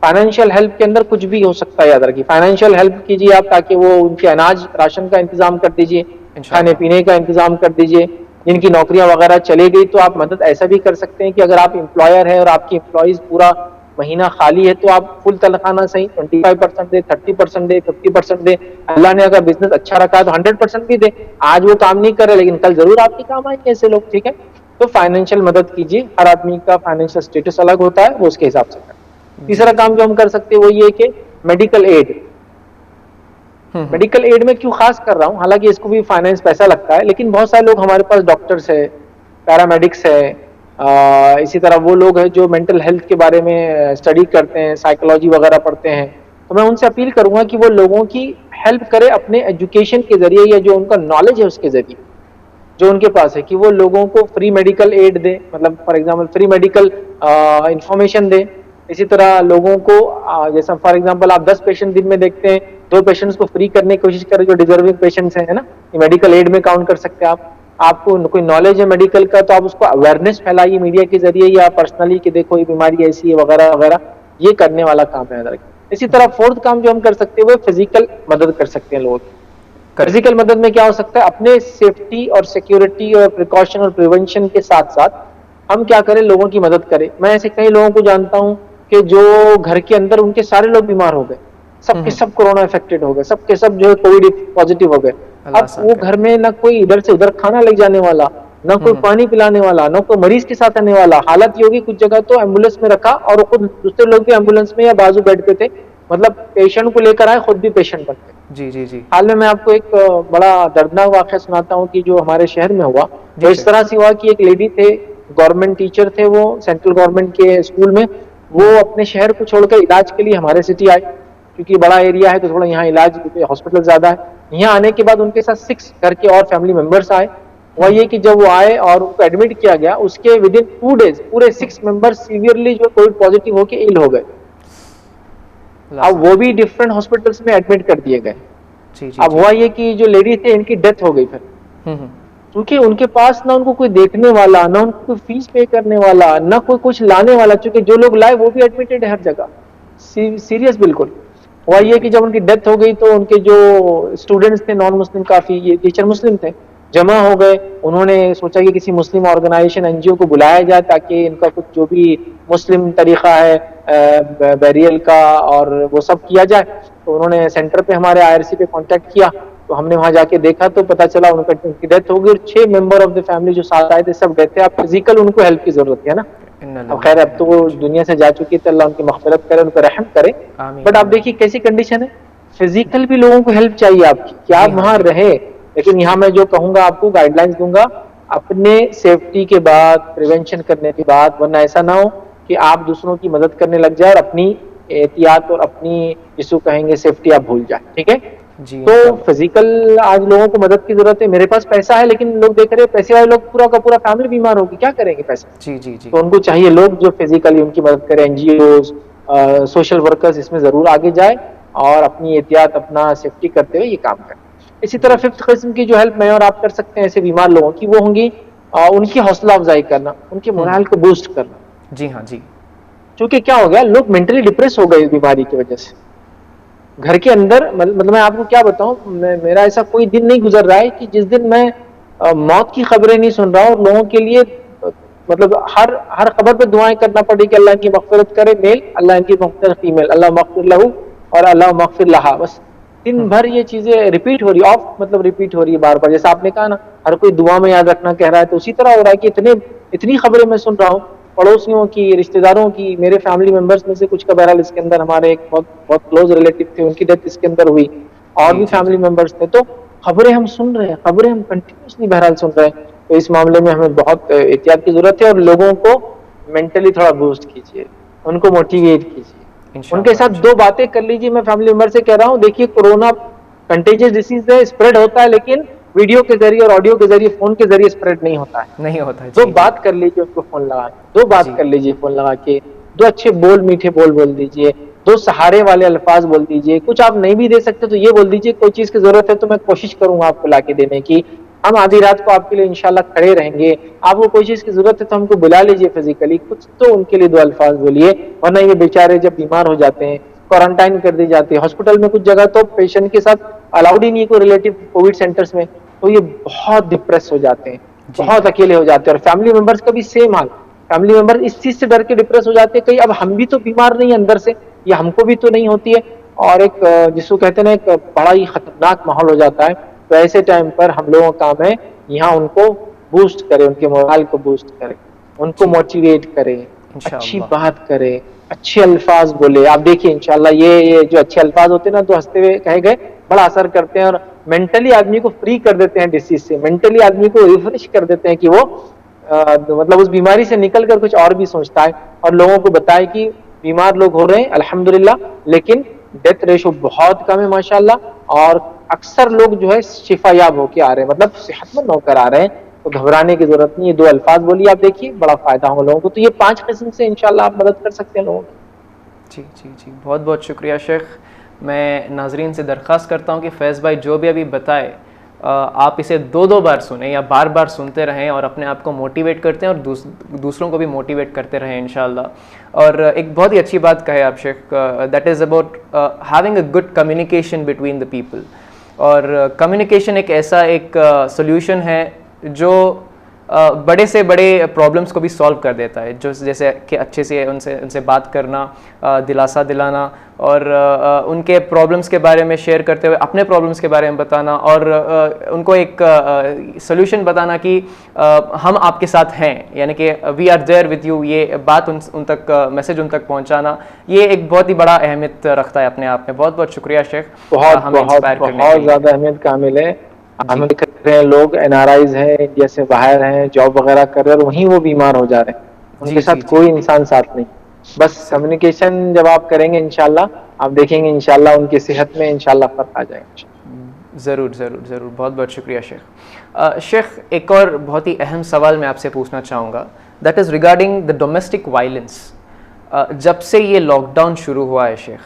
A: फाइनेंशियल हेल्प के अंदर कुछ भी हो सकता है, याद रखिए। फाइनेंशियल हेल्प कीजिए आप, ताकि वो उनके अनाज राशन का इंतजाम कर दीजिए, खाने पीने का इंतजाम कर दीजिए। जिनकी नौकरियां वगैरह चली गई तो आप मदद ऐसा भी कर सकते हैं कि अगर आप एम्प्लॉयर है और आपकी एम्प्लॉइज पूरा महीना खाली है तो आप फुल तनख्वाह सही 25% दे, 30% दे, 50% दे। अल्लाह ने अगर बिजनेस अच्छा रखा है तो 100% भी दे। आज वो काम नहीं करे लेकिन कल जरूर आपके काम आएंगे ऐसे लोग, ठीक है। तो फाइनेंशियल मदद कीजिए। हर आदमी का फाइनेंशियल स्टेटस अलग होता है, वो उसके हिसाब से करें। तीसरा काम जो हम कर सकते हैं वो ये कि मेडिकल एड। मेडिकल एड में क्यों खास कर रहा हूँ, हालांकि इसको भी फाइनेंस पैसा लगता है, लेकिन बहुत सारे लोग हमारे पास डॉक्टर्स है, पैरामेडिक्स है, इसी तरह वो लोग हैं जो मेंटल हेल्थ के बारे में स्टडी करते हैं, साइकोलॉजी वगैरह पढ़ते हैं। तो मैं उनसे अपील करूंगा कि वो लोगों की हेल्प करे अपने एजुकेशन के जरिए या जो उनका नॉलेज है उसके जरिए, जो उनके पास है, कि वो लोगों को फ्री मेडिकल एड दे, मतलब for example free medical information दे। इसी तरह लोगों को जैसा फॉर एग्जांपल आप 10 पेशेंट दिन में देखते हैं, 2 पेशेंट्स को फ्री करने की कोशिश करें जो डिजर्विंग पेशेंट्स हैं, है ना, ये मेडिकल एड में काउंट कर सकते हैं आप। आपको कोई नॉलेज है मेडिकल का तो आप उसको अवेयरनेस फैलाइए मीडिया के जरिए या पर्सनली कि देखो ये बीमारी ऐसी है वगैरह वगैरह, ये करने वाला काम है। इसी तरह फोर्थ काम जो हम कर सकते हैं वो फिजिकल मदद कर सकते हैं लोगों की। फिजिकल मदद में क्या हो सकता है, अपने सेफ्टी और सिक्योरिटी और प्रिकॉशन और प्रिवेंशन के साथ साथ हम क्या करें, लोगों की मदद करें। मैं ऐसे कई लोगों को जानता हूं कि जो घर के अंदर उनके सारे लोग बीमार हो गए, सबके सब कोरोना इफेक्टेड हो गए, सबके सब जो है कोविड पॉजिटिव हो गए। अब वो घर में ना कोई इधर से उधर खाना ले जाने वाला, ना कोई पानी पिलाने वाला, ना कोई मरीज के साथ आने वाला। हालत ये होगी कुछ जगह तो एम्बुलेंस में रखा और खुद दूसरे लोग भी एम्बुलेंस में या बाजू बेड पे थे, मतलब पेशेंट को लेकर आए, खुद भी पेशेंट बन गए।
B: जी जी जी।
A: हाल में मैं आपको एक बड़ा दर्दनाक वाकया सुनाता हूँ कि जो हमारे शहर में हुआ। तो इस तरह से हुआ कि एक लेडी थे, गवर्नमेंट टीचर थे, वो सेंट्रल गवर्नमेंट के स्कूल में, वो अपने शहर को छोड़कर इलाज के लिए हमारे सिटी आए, क्योंकि बड़ा एरिया है तो थोड़ा यहाँ इलाज हॉस्पिटल ज्यादा है। यहाँ आने के बाद उनके साथ 6 घर के और फैमिली मेंबर्स आए। हुआ ये कि जब वो आए और उनको एडमिट किया गया, उसके विद इन 2 डेज पूरे 6 मेंबर्स सीवियरली जो कोविड पॉजिटिव होकर इल हो गए। अब वो भी डिफरेंट हॉस्पिटल्स में एडमिट कर दिए गए। अब हुआ ये कि जो लेडी थे इनकी डेथ हो गई फिर, क्योंकि उनके पास ना उनको कोई देखने वाला, ना उनको कोई फीस पे करने वाला, ना कोई कुछ लाने वाला, क्योंकि जो लोग लाए वो भी एडमिटेड है हर जगह, सीरियस बिल्कुल। हुआ ये कि जब उनकी डेथ हो गई तो उनके जो स्टूडेंट्स थे नॉन मुस्लिम, काफी ये टीचर मुस्लिम थे, जमा हो गए। उन्होंने सोचा कि किसी मुस्लिम ऑर्गेनाइजेशन एनजीओ को बुलाया जाए ताकि इनका कुछ जो भी मुस्लिम तरीका है बैरियल का और वो सब किया जाए। तो उन्होंने सेंटर पे हमारे आईआरसी पे कांटेक्ट किया, तो हमने वहां जाके देखा तो पता चला उनकी डेथ हो गई और 6 मेंबर ऑफ द फैमिली जो साथ आए थे सब डेथ है। अब फिजिकल उनको हेल्प की जरूरत है ना। अब खैर अब तो वो दुनिया से जा चुकी है, तो अल्लाह उनकी मग़फ़िरत करे, उनको रहम करे। बट आप देखिए कैसी कंडीशन है, फिजिकल भी लोगों को हेल्प चाहिए आपकी कि आप वहां रहे। लेकिन यहाँ मैं जो कहूंगा आपको गाइडलाइंस दूंगा, अपने सेफ्टी के बाद, प्रिवेंशन करने के बाद, वरना ऐसा ना हो कि आप दूसरों की मदद करने लग जाए और अपनी एहतियात और अपनी जिसको कहेंगे सेफ्टी आप भूल जाए। ठीक है, तो फिजिकल आज लोगों को मदद की जरूरत है। मेरे पास पैसा है लेकिन लोग देख रहे हैं पैसे वाले लोग पूरा का पूरा फैमिली बीमार होगी, क्या करेंगे पैसा।
B: जी।
A: तो उनको चाहिए लोग जो फिजिकली उनकी मदद करें, एनजीओज, सोशल वर्कर्स इसमें जरूर आगे जाए और अपनी एहतियात अपना सेफ्टी करते हुए ये काम करें। इसी तरह फिफ्थ किस्म की जो हेल्प मैं और आप कर सकते हैं ऐसे बीमार लोगों की, वो होंगी उनकी हौसला अफजाई करना, उनके मोरल को बूस्ट करना।
B: जी हाँ जी।
A: क्योंकि क्या हो गया, लोग मेंटली डिप्रेस हो गए इस बीमारी की वजह से। घर के अंदर मतलब मैं आपको क्या बताऊं, मेरा ऐसा कोई दिन नहीं गुजर रहा है कि जिस दिन मैं मौत की खबरें नहीं सुन रहा हूं। और लोगों के लिए मतलब हर खबर पे दुआएं करना पड़ी कि अल्लाह इनकी मग़फ़िरत करे मेल, अल्लाह इनकी मग़फ़िरत फीमेल, अल्लाह मग़फ़िर लहू और अल्लाह मग़फ़िर लहा। बस दिन भर ये चीजें रिपीट हो रही है, ऑफ मतलब रिपीट हो रही है बार बार। जैसा आपने कहा ना, हर कोई दुआ में याद रखना कह रहा है, तो उसी तरह हो रहा है कि इतनी खबरें मैं सुन रहा हूँ पड़ोसियों की, रिश्तेदारों की, मेरे फैमिली मेंबर्स में से कुछ का बहरहाल इसके अंदर हमारे एक बहुत क्लोज रिलेटिव थे, उनकी डेथ इसके अंदर हुई, और भी फैमिली मेंबर्स थे। तो खबरें हम सुन रहे हैं, खबरें हम कंटिन्यूसली बहरहाल सुन रहे हैं। तो इस मामले में हमें बहुत एहतियात की जरूरत है और लोगों को मेंटली थोड़ा बूस्ट कीजिए, उनको मोटिवेट कीजिए, उनके साथ 2 बातें कर लीजिए। मैं फैमिली मेंबर से कह रहा हूँ, देखिए कोरोना कंटेजियस डिसीज है, स्प्रेड होता है, लेकिन वीडियो के जरिए और ऑडियो के जरिए, फोन के जरिए स्प्रेड नहीं होता है।
B: नहीं होता है।
A: 2 बात कर लीजिए उनको फोन लगा के, 2 बात कर लीजिए फोन लगा के, 2 अच्छे मीठे बोल दीजिए, 2 सहारे वाले अल्फाज बोल दीजिए। कुछ आप नहीं भी दे सकते तो ये बोल दीजिए, कोई चीज की जरूरत है तो मैं कोशिश करूंगा आपको लाके देने की, हम आधी रात को आपके लिए इंशाल्लाह खड़े रहेंगे, आपको कोई चीज की जरूरत है तो हमको बुला लीजिए फिजिकली, कुछ तो उनके लिए 2 अल्फाज बोलिए। वरना ये बेचारे जब बीमार हो जाते हैं, क्वारंटाइन कर दी जाती है हॉस्पिटल में, कुछ जगह तो पेशेंट के साथ अलाउड ही नहीं कोई रिलेटिव कोविड सेंटर्स में, तो ये बहुत डिप्रेस हो जाते हैं, बहुत अकेले हो जाते हैं। और फैमिली मेंबर्स का भी सेम हाल, फैमिली मेंबर इस चीज से डर के डिप्रेस हो जाते हैं, कहीं अब हम भी तो बीमार नहीं अंदर से, या हमको भी तो नहीं होती है। और एक जिसको कहते हैं ना, एक बड़ा ही खतरनाक माहौल हो जाता है। तो ऐसे टाइम पर हम लोगों का काम है यहाँ उनको बूस्ट करें, उनके मोरल को बूस्ट करें, उनको मोटिवेट करें, अच्छी बात करें, अच्छे अल्फाज बोले। आप देखिए इंशाल्लाह ये जो अच्छे अल्फाज होते हैं ना, तो हंसते हुए कहे गए बड़ा असर करते हैं और मेंटली आदमी को फ्री कर देते हैं डिसीज से, मेंटली आदमी को रिफ्रेश कर देते हैं कि वो मतलब उस बीमारी से निकल कर कुछ और भी सोचता है और लोगों को बताए कि बीमार लोग हो रहे हैं अल्हम्दुलिल्लाह, लेकिन डेथ रेशो बहुत कम है माशाल्लाह, और अक्सर लोग जो है शिफायाब होके आ रहे हैं, मतलब सेहतमंद होकर आ रहे हैं। तो घबराने की जरूरत नहीं है, 2 अल्फाज बोलिए, आप देखिए बड़ा फायदा होगा लोगों को। तो ये 5 किस्म से इंशाल्लाह आप मदद कर सकते हैं लोगों की।
B: जी, बहुत बहुत शुक्रिया शेख। मैं नाजरीन से दरख्वास्त करता हूँ कि फैज़ भाई जो भी अभी बताए आप इसे 2 बार सुने या बार बार सुनते रहें और अपने आप को मोटिवेट करते हैं और दूसरों को भी मोटिवेट करते रहें इंशाल्लाह। और एक बहुत ही अच्छी बात कहे आप शेख, that is about having a good communication between the people. और कम्युनिकेशन एक ऐसा एक सोल्यूशन है जो बड़े से बड़े प्रॉब्लम्स को भी सॉल्व कर देता है, जो जैसे कि अच्छे से उनसे बात करना, दिलासा दिलाना और उनके प्रॉब्लम्स के बारे में शेयर करते हुए अपने प्रॉब्लम्स के बारे में बताना और उनको एक सोल्यूशन बताना कि हम आपके साथ हैं, यानी कि we are there with you. ये बात उन तक मैसेज उन तक पहुंचाना, ये एक बहुत ही बड़ा अहमियत रखता है अपने आप में। बहुत बहुत शुक्रिया शेख,
A: बहुत ज़्यादा अहमियत कामिल है। हम देख रहे हैं लोग NRIs हैं, इंडिया से बाहर हैं, जॉब वगैरह कर रहे हैं और वहीं वो बीमार हो जा रहे हैं, उनके साथ कोई इंसान साथ नहीं। बस कम्युनिकेशन जब आप करेंगे इंशाल्लाह, आप देखेंगे इंशाल्लाह उनकी सेहत में इंशाल्लाह फर्क आ जाएगा।
B: ज़रूर, बहुत बहुत शुक्रिया शेख। शेख, एक और बहुत ही अहम सवाल मैं आपसे पूछना चाहूँगा, that is regarding the domestic violence. जब से ये लॉकडाउन शुरू हुआ है शेख,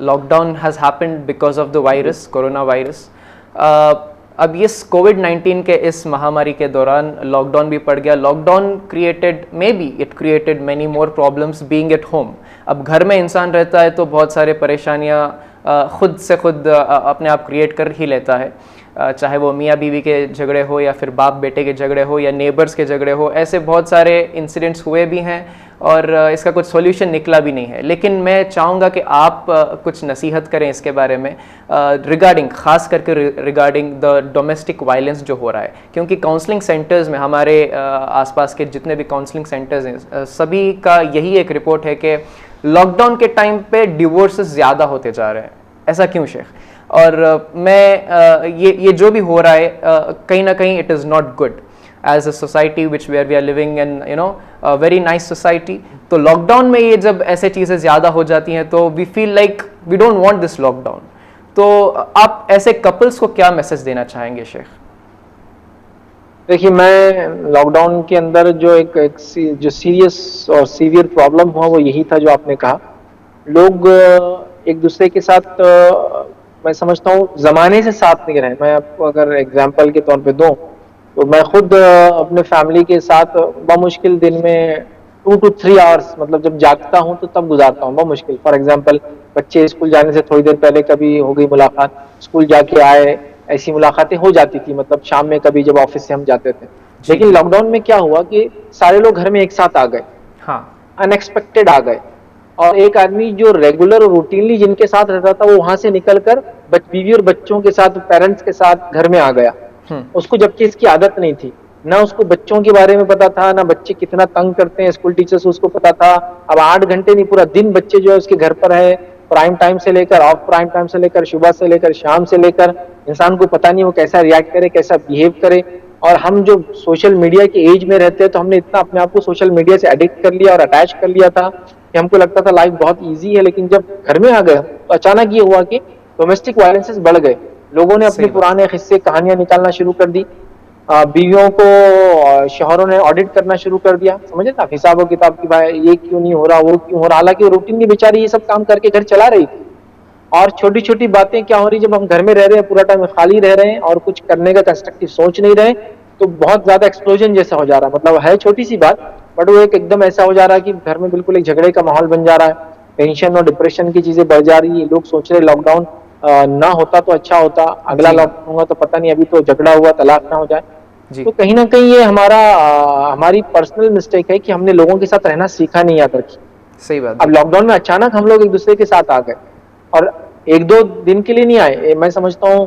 B: lockdown has happened because of the virus, corona virus. अब इस कोविड-19 के इस महामारी के दौरान लॉकडाउन भी पड़ गया। Lockdown it created many more problems being at home. अब घर में इंसान रहता है तो बहुत सारे परेशानियाँ खुद से खुद अपने आप क्रिएट कर ही लेता है, चाहे वो मियाँ बीवी के झगड़े हो या फिर बाप बेटे के झगड़े हो या नेबर्स के झगड़े हो। ऐसे बहुत सारे इंसिडेंट्स हुए भी हैं और इसका कुछ सॉल्यूशन निकला भी नहीं है। लेकिन मैं चाहूँगा कि आप कुछ नसीहत करें इसके बारे में रिगार्डिंग, ख़ास करके रिगार्डिंग द डोमेस्टिक वायलेंस जो हो रहा है, क्योंकि काउंसलिंग सेंटर्स में हमारे आसपास के जितने भी काउंसलिंग सेंटर्स हैं सभी का यही एक रिपोर्ट है कि लॉकडाउन के टाइम पे डिवोर्सेस ज़्यादा होते जा रहे हैं। ऐसा क्यों शेख? और मैं ये जो भी हो रहा है कहीं ना कहीं it is not good as a society which where we are living in very nice society. तो लॉकडाउन में ये जब ऐसे चीज़ें ज़्यादा हो जाती हैं तो we feel like we don't want this lockdown. तो आप ऐसे कपल्स को क्या मैसेज देना चाहेंगे शेख?
A: देखिए, मैं लॉकडाउन के अंदर जो जो सीरियस और सीवियर प्रॉब्लम हुआ वो यही था जो आपने कहा। लोग एक दूसरे के साथ मैं समझता हूँ ज़माने से साथ नहीं रहे। मैं आपको अगर एग्जांपल के तौर पे दूं तो मैं खुद अपने फैमिली के साथ बमुश्किल दिन में 2 to 3 आवर्स, मतलब जब जागता हूँ तो तब गुजारता हूँ बमुश्किल। फॉर एग्जांपल, बच्चे स्कूल जाने से थोड़ी देर पहले कभी हो गई मुलाकात, स्कूल जाके आए, ऐसी मुलाकातें हो जाती थी, मतलब शाम में कभी जब ऑफिस से हम जाते थे। लेकिन लॉकडाउन में क्या हुआ कि सारे लोग घर में एक साथ आ गए,
B: हाँ,
A: अनएक्सपेक्टेड आ गए, और एक आदमी जो रेगुलर और रूटीनली जिनके साथ रहता था वो वहां से निकलकर बीवी और बच्चों के साथ, पेरेंट्स के साथ घर में आ गया। उसको जबकि इसकी आदत नहीं थी, ना उसको बच्चों के बारे में पता था, ना बच्चे कितना तंग करते हैं, स्कूल टीचर्स को उसको पता था। अब 8 घंटे नहीं, पूरा दिन बच्चे जो है उसके घर पर है, प्राइम टाइम से लेकर ऑफ प्राइम टाइम से लेकर, सुबह से लेकर शाम से लेकर, इंसान को पता नहीं वो कैसा रिएक्ट करे, कैसा बिहेव करे। और हम जो सोशल मीडिया के एज में रहते हैं तो हमने इतना अपने आप को सोशल मीडिया से एडिक्ट कर लिया और अटैच कर लिया था कि हमको लगता था लाइफ बहुत इजी है। लेकिन जब घर में आ गए तो अचानक ये हुआ कि डोमेस्टिक वायलेंसेस बढ़ गए। लोगों ने अपने पुराने किस्से कहानियां निकालना शुरू कर दी, बीवियों को शोहरों ने ऑडिट करना शुरू कर दिया, समझे ना, हिसाब और किताब की, भाई ये क्यों नहीं हो रहा, वो क्यों हो रहा। हालांकि रूटीनली बेचारी ये सब काम करके घर चला रही थी। और छोटी छोटी बातें क्या हो रही, जब हम घर में रह रहे हैं, पूरा टाइम खाली रह रहे हैं और कुछ करने का कंस्ट्रक्टिव सोच नहीं रहे, तो बहुत ज्यादा एक्सप्लोजन जैसा हो जा रहा है। मतलब है छोटी सी बात, बट वो एक एकदम ऐसा हो जा रहा है कि घर में बिल्कुल एक झगड़े का माहौल बन जा रहा है। टेंशन और डिप्रेशन की चीजें बढ़ जा रही है। लोग सोच रहे लॉकडाउन ना होता तो अच्छा होता, अगला लॉकडाउन होगा तो पता नहीं, अभी तो झगड़ा हुआ, तलाक ना हो जाए। तो कहीं ना कहीं ये हमारी पर्सनल मिस्टेक है कि हमने लोगों के साथ रहना सीखा नहीं याद रखी।
B: सही बात।
A: अब लॉकडाउन में अचानक हम लोग एक दूसरे के साथ आ गए, और 1-2 दिन के लिए नहीं आए। मैं समझता हूँ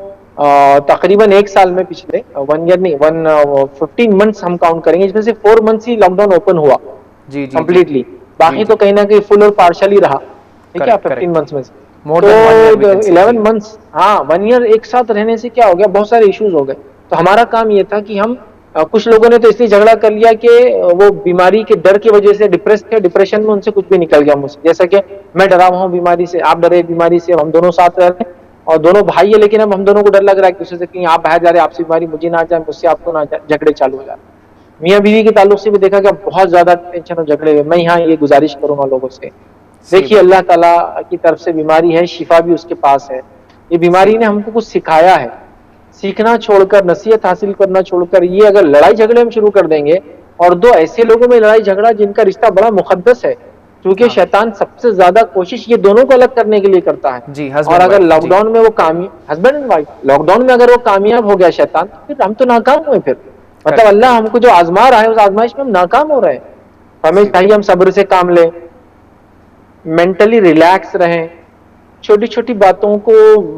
A: तकरीबन 1 साल में, पिछले 1 ईयर नहीं, 15 मंथ्स हम काउंट करेंगे, इसमें से 4 मंथ्स ही लॉकडाउन ओपन हुआ कंप्लीटली। बाकी तो कहीं ना कहीं फुल और पार्शली रहा, ठीक है, 15 मंथ्स में से। तो 11 मंथ्स, हाँ, 1 ईयर एक साथ रहने से क्या हो गया, बहुत सारे इश्यूज हो गए। तो हमारा काम ये था कि हम कुछ लोगों ने तो इसलिए झगड़ा कर लिया कि वो बीमारी के डर की वजह से डिप्रेस थे, डिप्रेशन में उनसे कुछ भी निकल गया मुझसे। जैसा कि मैं डरा हुआ हूँ बीमारी से, आप डरे बीमारी से, हम दोनों साथ रह रहे हैं और दोनों भाई है, लेकिन अब हम दोनों को डर लग रहा है एक दूसरे से, कहीं आप बाहर जा रहे, आपसे बीमारी मुझे ना जाए, मुझसे आपको ना जाए, झगड़े चालू हो जाए। मियाँ बीवी के ताल्लुक से भी देखा कि बहुत ज्यादा टेंशन और झगड़े हुए। मैं यहाँ ये गुजारिश करूंगा लोगों से, देखिए अल्लाह ताला की तरफ से बीमारी है, शिफा भी उसके पास है। ये बीमारी ने हमको कुछ सिखाया है, सीखना छोड़कर, नसीहत हासिल करना छोड़कर, ये अगर लड़ाई झगड़े हम शुरू कर देंगे, और 2 ऐसे लोगों में लड़ाई झगड़ा जिनका रिश्ता बड़ा मुकद्दस है, क्योंकि शैतान सबसे ज्यादा कोशिश ये दोनों को अलग करने के लिए करता है जी। और अगर लॉकडाउन में वो हस्बैंड एंड वाइफ, लॉकडाउन में अगर वो कामयाब हो गया शैतान, फिर हम तो नाकाम हुए। फिर मतलब अल्लाह हमको जो आजमा रहा है उस आजमाइश में हम नाकाम हो रहे हैं। हमें चाहिए हम सब्र से काम लें, मेंटली रिलैक्स रहें, छोटी छोटी बातों को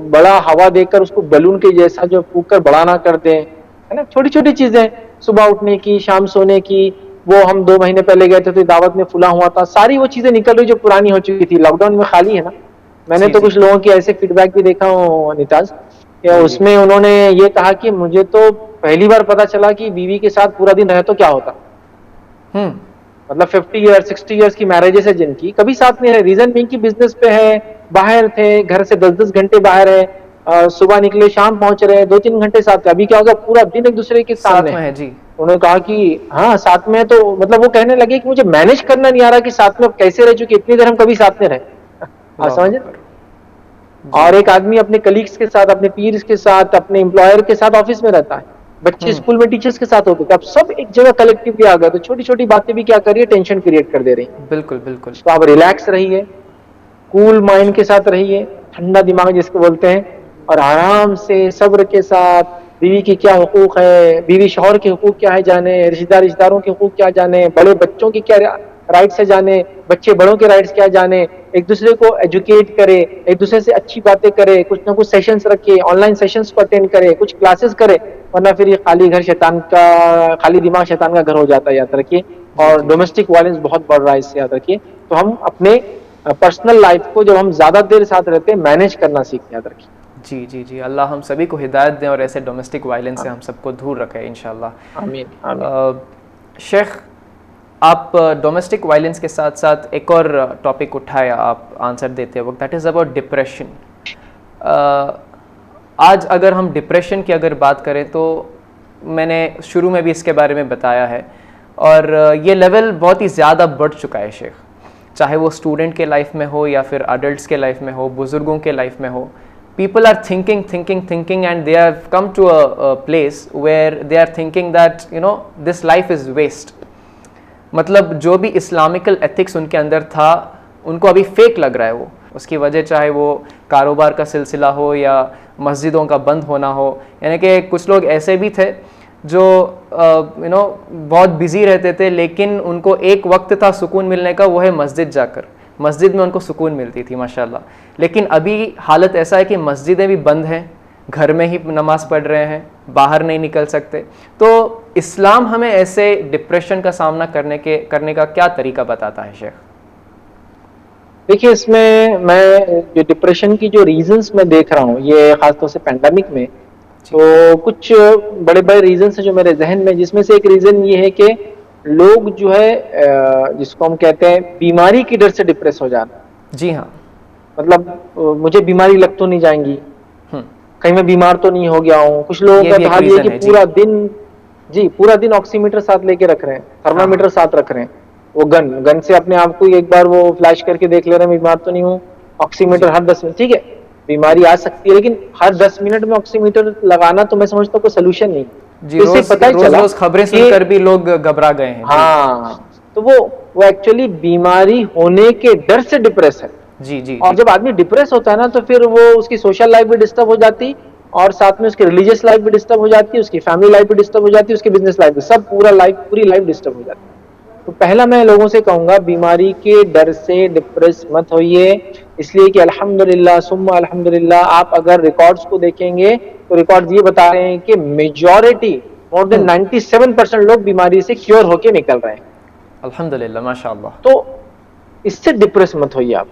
A: बड़ा हवा देकर उसको बलून के जैसा जो फूंक कर बड़ा ना कर दें, है ना। छोटी छोटी चीजें, सुबह उठने की, शाम सोने की, वो हम 2 महीने पहले गए थे तो दावत में फुला हुआ था, सारी वो चीजें निकल रही जो पुरानी हो चुकी थी। लॉकडाउन में खाली है ना। मैंने तो कुछ लोगों की ऐसे फीडबैक भी देखा हूँ निताज, उसमें उन्होंने ये कहा कि मुझे तो पहली बार पता चला कि बीवी के साथ पूरा दिन रहे तो क्या होता। मतलब 50 ईयर्स 60 ईयर्स की मैरिजेस है जिनकी, कभी साथ नहीं रहे। रीजन बीइंग कि बिजनेस पे है, बाहर थे, घर से 10-10 घंटे बाहर है, सुबह निकले शाम पहुंच रहे, 2-3 घंटे साथ। अभी क्या होगा, पूरा दिन एक दूसरे के सामने है जी। उन्होंने कहा कि हाँ साथ में, तो मतलब वो कहने लगे कि मुझे मैनेज करना नहीं आ रहा कि साथ में कैसे रह चुके, इतनी देर हम कभी साथ में रहे, आप समझे। और एक आदमी अपने कलीग्स के साथ, अपने पीर्स के साथ, अपने एम्प्लॉयर के साथ ऑफिस में रहता है, बच्चे स्कूल में टीचर्स के साथ होते थे, अब सब एक जगह कलेक्टिवली आ गए, तो छोटी छोटी बातें भी क्या कर रही है, टेंशन क्रिएट कर दे रही है। बिल्कुल बिल्कुल। तो आप रिलैक्स रहिए, कूल माइंड के साथ रहिए, ठंडा दिमाग जिसको बोलते हैं, और आराम से सब्र के साथ, बीवी की क्या हुकूक है, बीवी शौहर के हुकूक क्या है जाने, रिश्तेदारों के हुकूक क्या जाने, बड़े बच्चों की क्या राइट से जाने, बच्चे बड़ों के राइट्स क्या जाने, एक दूसरे को एजुकेट करे, एक दूसरे से अच्छी बातें करे, कुछ ना कुछ सेशंस रखे, ऑनलाइन सेशंस को अटेंड करे, कुछ क्लासेस करे, वरना फिर ये खाली घर शैतान का, खाली दिमाग शैतान का घर हो जाता है, याद रखिए। और डोमेस्टिक वायलेंस बहुत बढ़ रहा है, इससे याद रखिए। तो हम अपने पर्सनल लाइफ को जब हम ज्यादा देर साथ रहते हैं मैनेज करना सीखें, याद रखिए।
B: जी जी जी, अल्लाह हम सभी को हिदायत दें और ऐसे डोमेस्टिक वायलेंस से हम सबको दूर रखें इंशाल्लाह।
A: आमीन आमीन।
B: शेख, आप डोमेस्टिक वायलेंस के साथ साथ एक और टॉपिक उठाया आप आंसर देते वक्त, दैट इज़ अबाउट डिप्रेशन। आज अगर हम डिप्रेशन की अगर बात करें तो मैंने शुरू में भी इसके बारे में बताया है, और ये लेवल बहुत ही ज़्यादा बढ़ चुका है शेख, चाहे वो स्टूडेंट के लाइफ में हो या फिर अडल्ट्स के लाइफ में हो, बुज़ुर्गों के लाइफ में हो। People are thinking and they have come to a place where they are thinking that this life is waste। मतलब जो भी इस्लामिकल एथिक्स उनके अंदर था उनको अभी फेक लग रहा है वो, उसकी वजह चाहे वो कारोबार का सिलसिला हो या मस्जिदों का बंद होना हो। यानी कि कुछ लोग ऐसे भी थे जो बहुत बिजी रहते थे, लेकिन उनको एक वक्त था सुकून मिलने का, वो है मस्जिद जाकर, मस्जिद में उनको सुकून मिलती थी माशाल्लाह। लेकिन अभी हालत ऐसा है कि मस्जिदें भी बंद हैं, घर में ही नमाज पढ़ रहे हैं, बाहर नहीं निकल सकते। तो इस्लाम हमें ऐसे डिप्रेशन का सामना करने का क्या तरीका बताता है शेख?
A: देखिए, इसमें मैं जो डिप्रेशन की जो रीजंस मैं देख रहा हूँ, ये खासतौर से पैंडेमिक में, तो कुछ बड़े बड़े रीजंस हैं जो मेरे जहन में, जिसमें से एक रीजन ये है कि लोग जो है जिसको हम कहते हैं बीमारी की डर से डिप्रेस हो जाना।
B: जी हाँ,
A: मतलब मुझे बीमारी लग तो नहीं जाएंगी, कहीं मैं बीमार तो नहीं हो गया हूँ। कुछ लोगों का हाल ये कि पूरा दिन ऑक्सीमीटर साथ लेके रख रहे हैं, थर्मामीटर साथ रख रहे हैं, वो गन से अपने आप को एक बार वो फ्लैश करके देख ले रहे हैं बीमार तो नहीं हूँ। ऑक्सीमीटर हर 10 मिनट, ठीक है बीमारी आ सकती है, लेकिन हर 10 मिनट में ऑक्सीमीटर लगाना तो मैं समझता हूँ कोई सोल्यूशन नहीं।
B: जी, रोज खबरें सुनकर भी लोग घबरा गए हैं।
A: हाँ, तो वो एक्चुअली बीमारी होने के डर से डिप्रेस है।
B: जी।
A: और जब आदमी डिप्रेस होता है ना, तो फिर वो उसकी सोशल लाइफ भी डिस्टर्ब हो जाती, और साथ में उसकी रिलीजियस लाइफ भी डिस्टर्ब हो जाती है, उसकी फैमिली लाइफ भी डिस्टर्ब हो जाती है, उसकी बिजनेस लाइफ भी, सब पूरी लाइफ डिस्टर्ब हो जाती है। तो पहला मैं लोगों से कहूंगा, बीमारी के डर से डिप्रेस मत होइए, इसलिए कि अल्हम्दुलिल्लाह सुम्मा अल्हम्दुलिल्लाह, आप अगर रिकॉर्ड्स को देखेंगे तो रिकॉर्ड्स ये बता रहे हैं कि मेजॉरिटी, मोर देन 97% लोग बीमारी से क्योर होके निकल रहे हैं।
B: अल्हम्दुलिल्लाह, माशाअल्लाह।
A: तो इससे डिप्रेस मत होइए आप।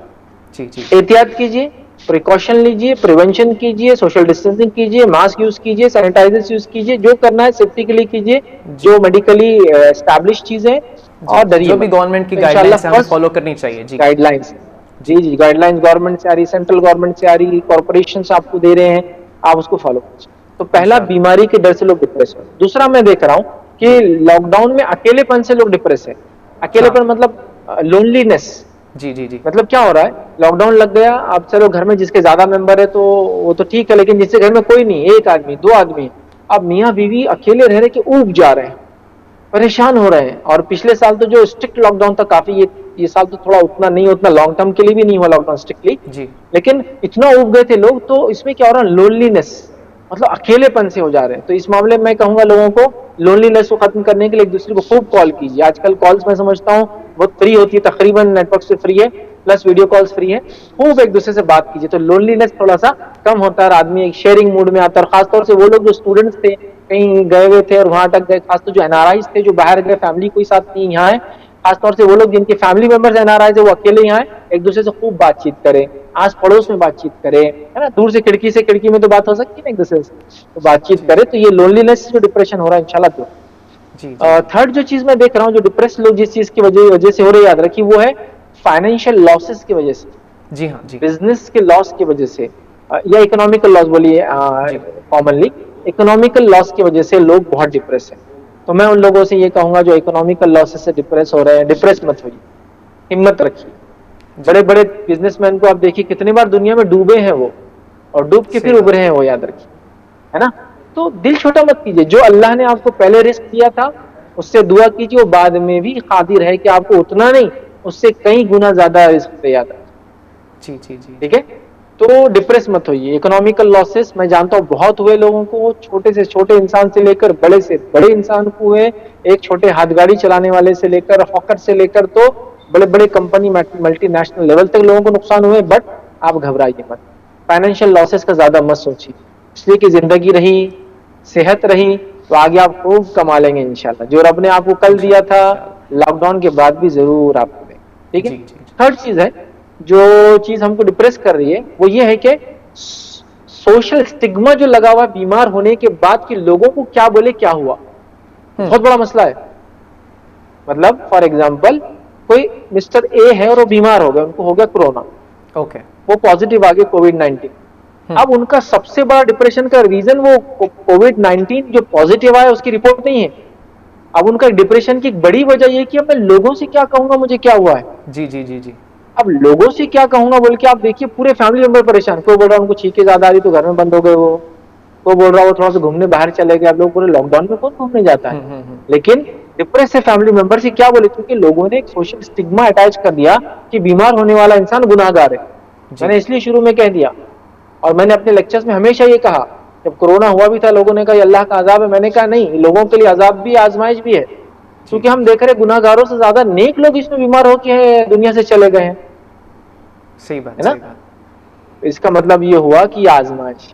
B: जी।
A: एहतियात कीजिए, प्रिकॉशन लीजिए, प्रिवेंशन कीजिए, सोशल डिस्टेंसिंग कीजिए, मास्क यूज कीजिए, सैनिटाइजर्स यूज कीजिए, जो करना है सेफ्टी के लिए कीजिए, जो मेडिकली एस्टैब्लिश चीजें, और डरिए
B: जो भी गवर्नमेंट की गाइडलाइंस हमें फॉलो करनी चाहिए। जी,
A: गाइडलाइंस, जी गाइडलाइंस गवर्नमेंट से आ रही, सेंट्रल गवर्नमेंट से आ रही, कॉर्पोरेशन से आपको दे रहे हैं, आप उसको फॉलो कीजिए। तो पहला, बीमारी के डर से लोग डिप्रेस हो। दूसरा, मैं देख रहा हूँ कि लॉकडाउन में अकेलेपन से लोग डिप्रेस है। अकेलेपन मतलब लोनलीनेस।
B: जी।
A: मतलब क्या हो रहा है, लॉकडाउन लग गया, आप चलो घर में जिसके ज्यादा मेंबर है तो वो तो ठीक है, लेकिन जिसके घर में कोई नहीं, एक आदमी, 2 आदमी, अब मियाँ बीवी अकेले रह रहे कि ऊब जा रहे हैं, परेशान हो रहे हैं। और पिछले साल तो जो स्ट्रिक्ट लॉकडाउन था काफी, ये साल तो थोड़ा उतना नहीं, उतना लॉन्ग टर्म के लिए भी नहीं हुआ लॉकडाउन स्ट्रिक्टली जी, लेकिन इतना ऊब गए थे लोग। तो इसमें क्या हो रहा है, लोनलीनेस, मतलब अकेलेपन से हो जा रहे हैं। तो इस मामले में मैं कहूंगा लोगों को लोनलीनेस को खत्म करने के लिए एक दूसरे को खूब कॉल कीजिए। आजकल कॉल्स मैं समझता हूँ बहुत फ्री होती है, तकरीबन नेटवर्क से फ्री है, प्लस वीडियो कॉल्स फ्री है। खूब एक दूसरे से बात कीजिए, तो लोनलीनेस थोड़ा सा कम होता है और आदमी एक शेयरिंग मूड में आता है। और खासतौर से वो लोग जो स्टूडेंट्स थे, कहीं गए हुए थे और वहां अटक गए, खासतौर जो एनआरआई थे जो बाहर गए, फैमिली कोई साथ नहीं यहाँ है, खासतौर से वो लोग जिनके फैमिली मेंबर्स एनआरआई थे वो अकेले यहाँ है, एक दूसरे से खूब बातचीत करें, आस पड़ोस में बातचीत करें, है ना, दूर से खिड़की में तो बात हो सकती है एक दूसरे से, तो बातचीत करें। तो ये लोनलीनेस जो डिप्रेशन हो रहा है इंशाल्लाह दूर। थर्ड जो चीज मैं देख रहा हूँ, जो डिप्रेस लोग जिस चीज की वजह से हो रहे, याद रखिए, वो है फाइनेंशियल लॉसेस की वजह से।
B: जी हाँ जी,
A: बिजनेस के लॉस की वजह से, या इकोनॉमिकल लॉस बोलिए, कॉमनली इकोनॉमिकल लॉस की वजह से लोग बहुत डिप्रेस हैं। तो मैं उन लोगों से ये कहूंगा जो इकोनॉमिकल लॉसेस से डिप्रेस हो रहे हैं, डिप्रेस मत होइए, हिम्मत रखिए। बड़े बड़े बिजनेसमैन को आप देखिए कितनी बार दुनिया में डूबे हैं वो, और डूब के फिर उभरे हैं वो, याद रखिए, है ना। तो दिल छोटा मत कीजिए, जो अल्लाह ने आपको पहले रिस्क दिया था उससे दुआ कीजिए, वो बाद में भी कादिर है कि आपको उतना नहीं, उससे कई गुना ज्यादा रिस्क दे, याद रखिए।
B: जी,
A: ठीक है, तो डिप्रेस मत होइए। इकोनॉमिकल लॉसेस मैं जानता हूँ बहुत हुए लोगों को, छोटे से छोटे इंसान से लेकर बड़े से बड़े इंसान को हुए, एक छोटे हाथ गाड़ी चलाने वाले से लेकर हॉकर से लेकर तो बड़े बड़े कंपनी मल्टीनेशनल लेवल तक लोगों को नुकसान हुए, बट आप घबराइए मत, फाइनेंशियल लॉसेस का ज्यादा मत सोचिए, इसलिए कि जिंदगी रही, सेहत रही तो आगे आप खूब कमा लेंगे इंशाल्लाह। जो रब ने आपको कल दिया था लॉकडाउन के बाद भी जरूर आपको देंगे, ठीक है। थर्ड चीज है, जो चीज हमको डिप्रेस कर रही है वो ये है कि सोशल स्टिग्मा जो लगा हुआ है बीमार होने के बाद कि लोगों को क्या बोले क्या हुआ, बहुत बड़ा मसला है। मतलब फॉर एग्जाम्पल कोई मिस्टर ए है और वो बीमार हो गया, उनको हो गया कोरोना,
B: ओके,
A: वो पॉजिटिव आ गए कोविड-19। अब उनका सबसे बड़ा डिप्रेशन का रीजन वो कोविड-19 जो पॉजिटिव आया उसकी रिपोर्ट नहीं है। अब उनका डिप्रेशन की एक बड़ी वजह ये कि अब मैं लोगों से क्या कहूंगा मुझे क्या हुआ है।
B: जी जी जी जी।
A: अब लोगों से क्या कहूंगा बोल के आप देखिए पूरे फैमिली मेंबर परेशान, कोई बोल रहा है उनको छींके ज्यादा आ रही तो घर में बंद हो गए, वो कोई बोल रहा है वो थोड़ा सा घूमने बाहर चले गए। अब लोग पूरे लॉकडाउन में कौन घूमने जाता है, लेकिन डिप्रेस है फैमिली मेंबर से क्या बोले, क्योंकि लोगों ने एक सोशल स्टिग्मा अटैच कर दिया कि बीमार होने वाला इंसान गुनाहगार है। मैंने इसलिए शुरू में कह दिया, और मैंने अपने लेक्चर्स में हमेशा ये कहा, जब कोरोना हुआ भी था लोगों ने कहा ये अल्लाह का अजाब है, मैंने कहा नहीं, लोगों के लिए अजाब भी आजमाइश भी है, क्योंकि हम देख रहे गुनाहगारों से ज्यादा नेक लोग इसमें बीमार होकर दुनिया से चले गए हैं।
B: सही बात
A: है ना,
B: सही बात।
A: इसका मतलब ये हुआ कि आजमाइश,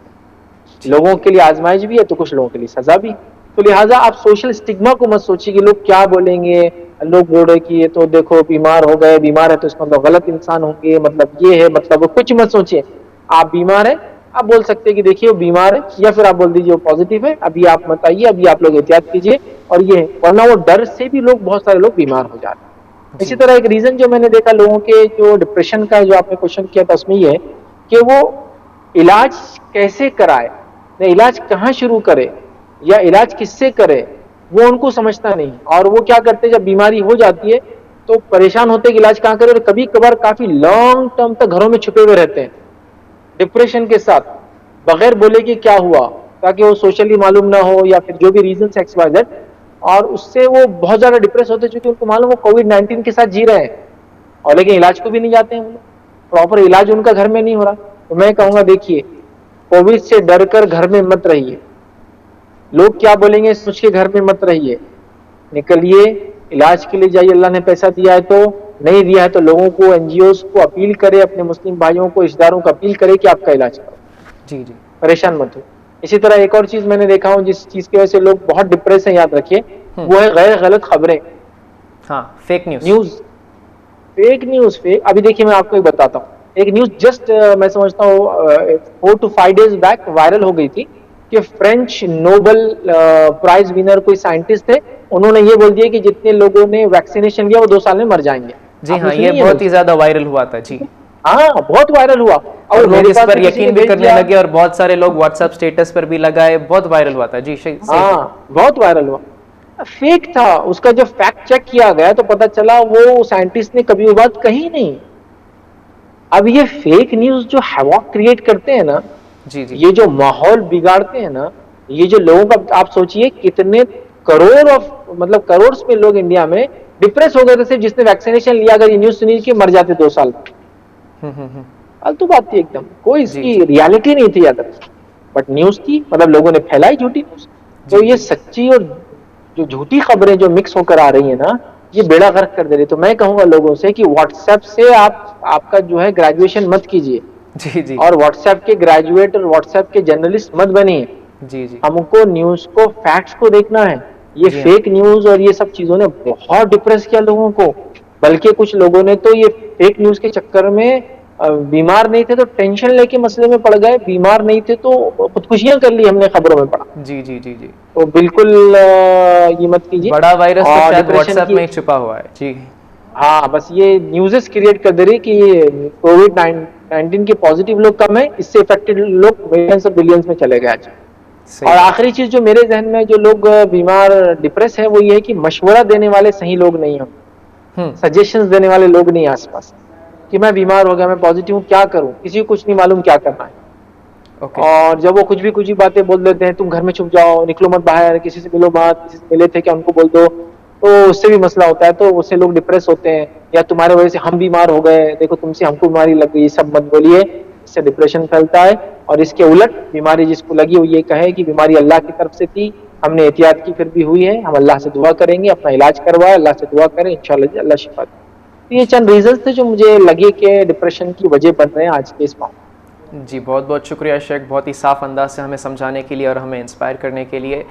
A: लोगों के लिए आजमाइश भी है तो कुछ लोगों के लिए सजा भी। तो लिहाजा आप सोशल स्टिग्मा को मत सोचिए कि लोग क्या बोलेंगे, लोग बोल रहे कि ये तो देखो बीमार हो गए, बीमार है तो इसका मतलब गलत इंसान होंगे, मतलब ये है, मतलब वो कुछ मत सोचिए। आप बीमार है, आप बोल सकते हैं कि देखिए वो बीमार है, या फिर आप बोल दीजिए वो पॉजिटिव है, अभी आप मत आइए, अभी आप लोग एहतियात कीजिए, और ये है, वरना वो डर से भी लोग, बहुत सारे लोग बीमार हो जाते हैं। इसी तरह एक रीजन जो मैंने देखा लोगों के जो डिप्रेशन का, जो आपने क्वेश्चन किया था उसमें ये है कि वो इलाज कैसे कराए, इलाज कहाँ शुरू करे या इलाज किससे करे, वो उनको समझता नहीं। और वो क्या करते, जब बीमारी हो जाती है तो परेशान होते कि इलाज कहाँ करे, और कभी कभार काफी लॉन्ग टर्म तक घरों में छुपे हुए रहते हैं डिप्रेशन के साथ, बगैर बोले कि क्या हुआ, ताकि वो सोशली मालूम ना हो या फिर जो भी रीजन एक्स वाई जेड, और उससे वो बहुत ज्यादा डिप्रेस होते, क्योंकि उनको मालूम वो कोविड-19 के साथ जी रहे हैं, और लेकिन इलाज को भी नहीं जाते हैं, प्रॉपर इलाज उनका घर में नहीं हो रहा। तो मैं कहूंगा देखिए, कोविड से डर कर घर में मत रहिए, लोग क्या बोलेंगे सोच के घर में मत रहिए, निकलिए, इलाज के लिए जाइए। अल्लाह ने पैसा दिया है तो, नहीं दिया है तो लोगों को, एनजीओज को अपील करे, अपने मुस्लिम भाइयों को, रिश्तेदारों को अपील करे कि आपका इलाज करो,
B: जी जी,
A: परेशान मत हो। इसी तरह एक और चीज मैंने देखा हूँ जिस चीज की वजह से लोग बहुत डिप्रेस हैं, याद रखिए, वो है गैर गलत खबरें।
B: हाँ, fake
A: news, fake news, fake. अभी देखिए मैं आपको एक बताता हूँ, एक न्यूज जस्ट मैं समझता हूँ 4 to 5 days बैक वायरल हो गई थी कि फ्रेंच नोबेल प्राइज विनर कोई साइंटिस्ट थे, उन्होंने ये बोल दिया कि जितने लोगों ने वैक्सीनेशन लिया वो 2 साल में मर जाएंगे।
B: जी हाँ, ये बहुत ही ज्यादा वायरल हुआ था जी।
A: हाँ, बहुत वायरल हुआ,
B: और लोग इस पर यकीन भी करने लगे, और बहुत सारे लोग व्हाट्सएप स्टेटस पर भी लगाए, बहुत वायरल हुआ था जी।
A: हाँ, बहुत वायरल हुआ, फेक था। उसका जब फैक्ट चेक किया गया तो पता चला वो साइंटिस्ट ने कभी वो बात कही नहीं। अब ये फेक न्यूज जो हवा क्रिएट करते हैं ना,
B: जी जी,
A: ये जो माहौल बिगाड़ते हैं ना, ये जो लोगों का, आप सोचिए कितने करोड़ ऑफ, मतलब करोड़ में लोग इंडिया में डिप्रेस हो गए थे सिर्फ जिसने वैक्सीनेशन लिया, अगर ये न्यूज सुनी कि मर जाते 2 साल। फालतू बात थी एकदम, कोई इसकी रियलिटी नहीं थी याद, बट न्यूज थी, मतलब लोगों ने फैलाई झूठी न्यूज। तो ये सच्ची और जो झूठी खबरें जो मिक्स होकर आ रही है ना, ये बेड़ा गर्क कर दे रही। तो मैं कहूंगा लोगों से कि व्हाट्सएप से आपका जो है ग्रेजुएशन मत कीजिए
B: जी जी,
A: और व्हाट्सएप के ग्रेजुएट और व्हाट्सएप के जर्नलिस्ट मत बनिए।
B: जी जी,
A: हमको न्यूज को, फैक्ट्स को देखना है। ये फेक न्यूज और ये सब चीजों ने बहुत डिप्रेस किया लोगों को, बल्कि कुछ लोगों ने तो ये फेक न्यूज के चक्कर में बीमार नहीं थे तो टेंशन लेके मसले में पड़ गए, बीमार नहीं थे तो खुदकुशियां कर ली, हमने खबरों में पढ़ा।
B: जी जी जी जी,
A: तो बिल्कुल ये मत कीजिए।
B: बड़ा वायरस तो शायद व्हाट्सएप में ही छुपा हुआ है जी।
A: हाँ, बस ये न्यूज़ेस क्रिएट कर दे रही कि कोविड-19 के पॉजिटिव लोग कम है, इससे इफेक्टेड लोग मिलियंस और बिलियंस में चले गए आज। और आखिरी चीज जो मेरे जहन में, जो लोग बीमार डिप्रेस है, वो ये है कि मशवरा देने वाले सही लोग नहीं हो, सजेशंस देने वाले लोग नहीं आसपास, कि मैं बीमार हो गया, मैं पॉजिटिव हूँ, क्या करूं, किसी को कुछ नहीं मालूम क्या करना है। और जब वो कुछ भी बातें बोल देते हैं, तुम घर में छुप जाओ, निकलो मत बाहर, किसी से मिलो मत, किसी से मिले थे क्या उनको बोल दो, तो उससे भी मसला होता है, तो उससे लोग डिप्रेस होते हैं। या तुम्हारे वजह से हम बीमार हो गए, देखो तुमसे हमको बीमारी लग गई, ये सब मत बोलिए, इससे डिप्रेशन फैलता है। और इसके उलट बीमारी जिसको लगी वो ये कहे कि बीमारी अल्लाह की तरफ से थी, हमने एहतियात की फिर भी हुई है, हम अल्लाह से दुआ करेंगे, अपना इलाज करवाए, अल्लाह से दुआ करें, इंशाल्लाह अल्लाह शिफा दे। तो ये चंद रीजंस थे जो मुझे लगे कि डिप्रेशन की वजह बन रहे हैं आज के इस मामले।
B: जी, बहुत बहुत शुक्रिया शेख, बहुत ही साफ़ अंदाज से हमें समझाने के लिए और हमें इंस्पायर करने के लिए।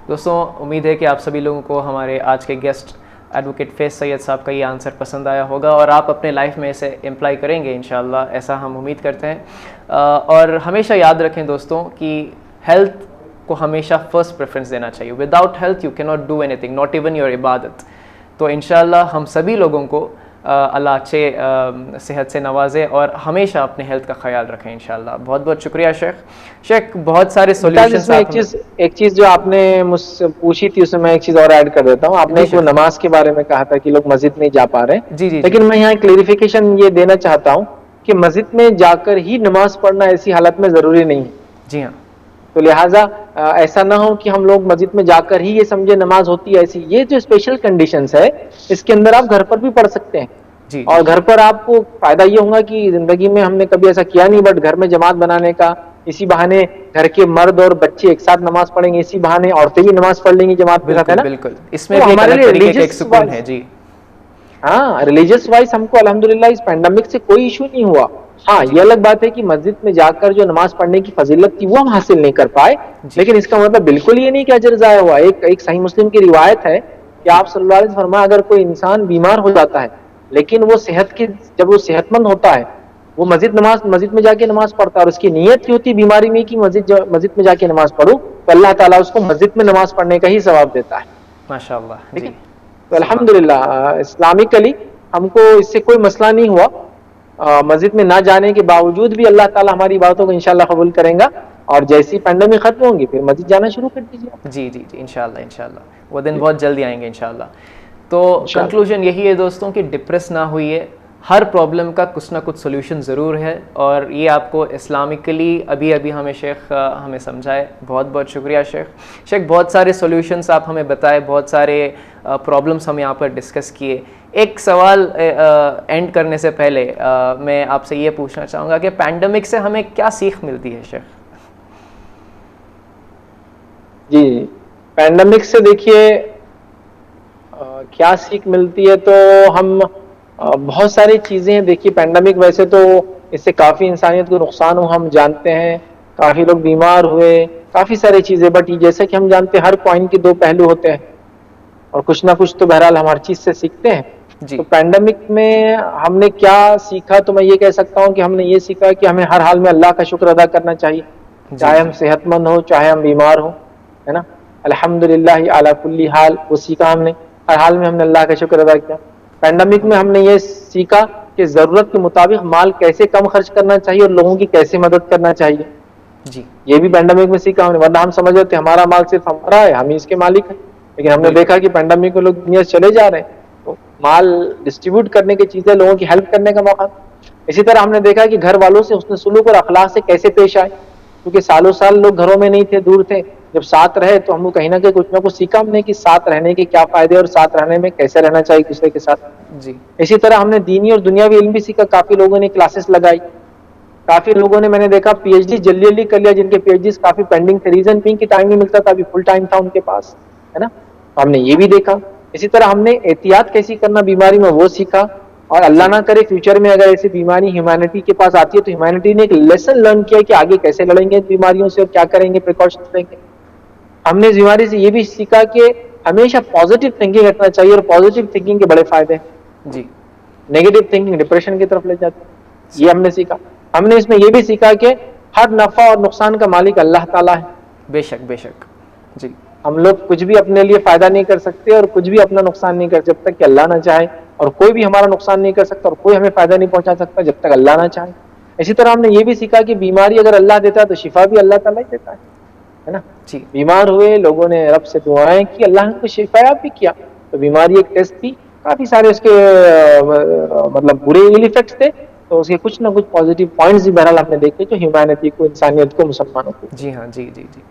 B: दोस्तों, उम्मीद है कि आप सभी लोगों को हमारे आज के गेस्ट एडवोकेट फैज़ सैयद साहब का ये आंसर पसंद आया होगा और आप अपने लाइफ में इसे अप्लाई करेंगे इंशाल्लाह, ऐसा हम उम्मीद करते हैं। और हमेशा याद रखें दोस्तों कि हेल्थ को हमेशा फ़र्स्ट प्रेफरेंस देना चाहिए। Without health you can not do anything, not even your इबादत। तो इंशाल्लाह हम सभी लोगों को अल्लाह अच्छे सेहत से नवाजे और हमेशा अपने हेल्थ का ख्याल रखें इंशाल्लाह। बहुत बहुत शुक्रिया शेख, बहुत सारे सॉल्यूशंस।
A: एक चीज जो आपने मुझसे पूछी थी उसमें मैं एक चीज और ऐड कर देता हूँ। आपने वो नमाज के बारे में कहा था कि लोग मस्जिद नहीं जा पा रहे।
B: जी,
A: लेकिन मैं यहाँ क्लेरिफिकेशन ये देना चाहता हूँ कि मस्जिद में जाकर ही नमाज पढ़ना ऐसी हालत में जरूरी नहीं है।
B: जी हाँ।
A: तो लिहाजा ऐसा ना हो कि हम लोग मस्जिद में जाकर ही ये समझे नमाज होती है ऐसी। ये जो स्पेशल कंडीशंस है इसके अंदर आप घर पर भी पढ़ सकते हैं।
B: जी,
A: और घर पर आपको फायदा ये होगा कि जिंदगी में हमने कभी ऐसा किया नहीं, बट घर में जमात बनाने का, इसी बहाने घर के मर्द और बच्चे एक साथ नमाज पढ़ेंगे, इसी बहाने औरतें भी नमाज पढ़ लेंगी जमात के साथ, है ना।
B: बिल्कुल, इसमें भी हमारे लिए रिलीजियस सुकून है। जी
A: हाँ, रिलीजियस वाइज हमको अल्हम्दुलिल्लाह इस पैंडेमिक से कोई इशू नहीं हुआ। हाँ, ये अलग बात है कि मस्जिद में जाकर जो नमाज पढ़ने की फजीलत थी वो हम हासिल नहीं कर पाए, लेकिन इसका मतलब बिल्कुल ये नहीं कि अजर जाया हुआ। एक सही मुस्लिम की रिवायत है कि आप सल्लल्लाहु अलैहि वसल्लम फरमाया, अगर कोई इंसान बीमार हो जाता है लेकिन वो जब वो सेहतमंद होता है, वो मस्जिद में जाके नमाज पढ़ता है और उसकी नीयत की होती बीमारी में कि मस्जिद में जाके नमाज पढ़ूं, तो अल्लाह ताला उसको मस्जिद में नमाज पढ़ने का ही सवाब देता है।
B: माशाअल्लाह। जी,
A: तो अल्हम्दुलिल्लाह इस्लामिकली हमको इससे कोई मसला नहीं हुआ। मस्जिद में ना जाने के बावजूद भी अल्लाह ताला हमारी बातों को इंशाल्लाह कबूल करेगा और जैसी पैंडेमिक खत्म होंगी फिर मस्जिद जाना शुरू कर दीजिए।
B: जी जी जी, इंशाल्लाह वो दिन बहुत जल्दी आएंगे इंशाल्लाह। तो कंक्लूजन यही है दोस्तों कि डिप्रेस ना हुई, हर प्रॉब्लम का कुछ ना कुछ सोल्यूशन ज़रूर है और ये आपको इस्लामिकली अभी हमें शेख हमें समझाए। बहुत बहुत शुक्रिया शेख, बहुत सारे सोल्यूशंस आप हमें बताए, बहुत सारे प्रॉब्लम्स हम यहाँ पर डिस्कस किए। एक सवाल एंड करने से पहले मैं आपसे ये पूछना चाहूँगा कि पैंडेमिक से हमें क्या सीख मिलती है शेख?
A: जी, पैंडेमिक से देखिए क्या सीख मिलती है, तो हम बहुत सारी चीजें देखिए। पैंडेमिक वैसे तो इससे काफी इंसानियत को नुकसान हुआ, हम जानते हैं, काफी लोग बीमार हुए, काफी सारी चीजें, बट जैसे कि हम जानते हैं हर कॉइन के दो पहलू होते हैं और कुछ ना कुछ तो बहरहाल हम हर चीज से सीखते हैं। तो पैंडेमिक में हमने क्या सीखा, तो मैं ये कह सकता हूँ कि हमने ये सीखा कि हमें हर हाल में अल्लाह का शुक्र अदा करना चाहिए, चाहे हम सेहतमंद हो चाहे हम बीमार हो, है ना। अल्हम्दुलिल्लाह अला कुल्ली हाल, वो सीखा हमने। हर हाल में हमने अल्लाह का शुक्र अदा किया। पैंडेमिक में हमने ये सीखा कि जरूरत के मुताबिक माल कैसे कम खर्च करना चाहिए और लोगों की कैसे मदद करना चाहिए।
B: जी, ये
A: भी पैंडेमिक में सीखा हमने, वरना हम समझ रहे थे हमारा माल सिर्फ हमारा है, हम ही इसके मालिक हैं। लेकिन हमने देखा कि पैंडेमिक में लोग दुनिया से चले जा रहे हैं, तो माल डिस्ट्रीब्यूट करने की चीजें, लोगों की हेल्प करने का मौका। इसी तरह हमने देखा कि घर वालों से उसने सुलूक और अखलाक से कैसे पेश आए, क्योंकि सालों साल लोग घरों में नहीं थे, दूर थे। जब साथ रहे तो हमको कहीं ना कहीं कुछ ना कुछ सीखा हमने कि साथ रहने के क्या फायदे और साथ रहने में कैसे रहना चाहिए दूसरे के साथ।
B: जी,
A: इसी तरह हमने दीनी और दुनियावी इल्म भी सीखा। काफी लोगों ने क्लासेस लगाई, काफी लोगों ने, मैंने देखा, पीएचडी जल्दी कर लिया, जिनके पीएचडी काफी पेंडिंग थे, रीजन बीइंग कि टाइम नहीं मिलता था, अभी फुल टाइम था उनके पास, है ना। तो हमने ये भी देखा। इसी तरह हमने एहतियात कैसी करना बीमारी में वो सीखा, और अल्लाह ना करे फ्यूचर में अगर ऐसी बीमारी ह्यूमैनिटी के पास आती है तो ह्यूमैनिटी ने एक लेसन लर्न किया कि आगे कैसे लड़ेंगे बीमारियों से और क्या करेंगे, प्रिकॉशंस लेंगे। हमने इस बीमारी से ये भी सीखा कि हमेशा पॉजिटिव थिंकिंग रखना चाहिए और पॉजिटिव थिंकिंग के बड़े फायदे हैं।
B: जी,
A: नेगेटिव थिंकिंग डिप्रेशन की तरफ ले जाती है, ये हमने सीखा। हमने इसमें ये भी सीखा कि हर नफा और नुकसान का मालिक अल्लाह ताला है।
B: बेशक बेशक। जी,
A: हम लोग कुछ भी अपने लिए फायदा नहीं कर सकते और कुछ भी अपना नुकसान नहीं कर, जब तक कि अल्लाह ना चाहे, और कोई भी हमारा नुकसान नहीं कर सकता और कोई हमें फायदा नहीं पहुंचा सकता जब तक अल्लाह ना चाहे। इसी तरह हमने ये भी सीखा कि बीमारी अगर अल्लाह देता है तो शिफा भी अल्लाह ताला ही देता है ना।
B: जी,
A: बीमार हुए, लोगों ने रब से दुआएं की, अल्लाह ने तो शिफायाब भी किया। तो बीमारी एक टेस्ट थी, काफी सारे उसके मतलब बुरे इफेक्ट्स थे, तो उसके कुछ ना कुछ पॉजिटिव पॉइंट्स भी बहरहाल हमने देखे जो ह्यूमैनिटी को, इंसानियत को, मुसलमानों को।
B: जी हाँ, जी जी जी।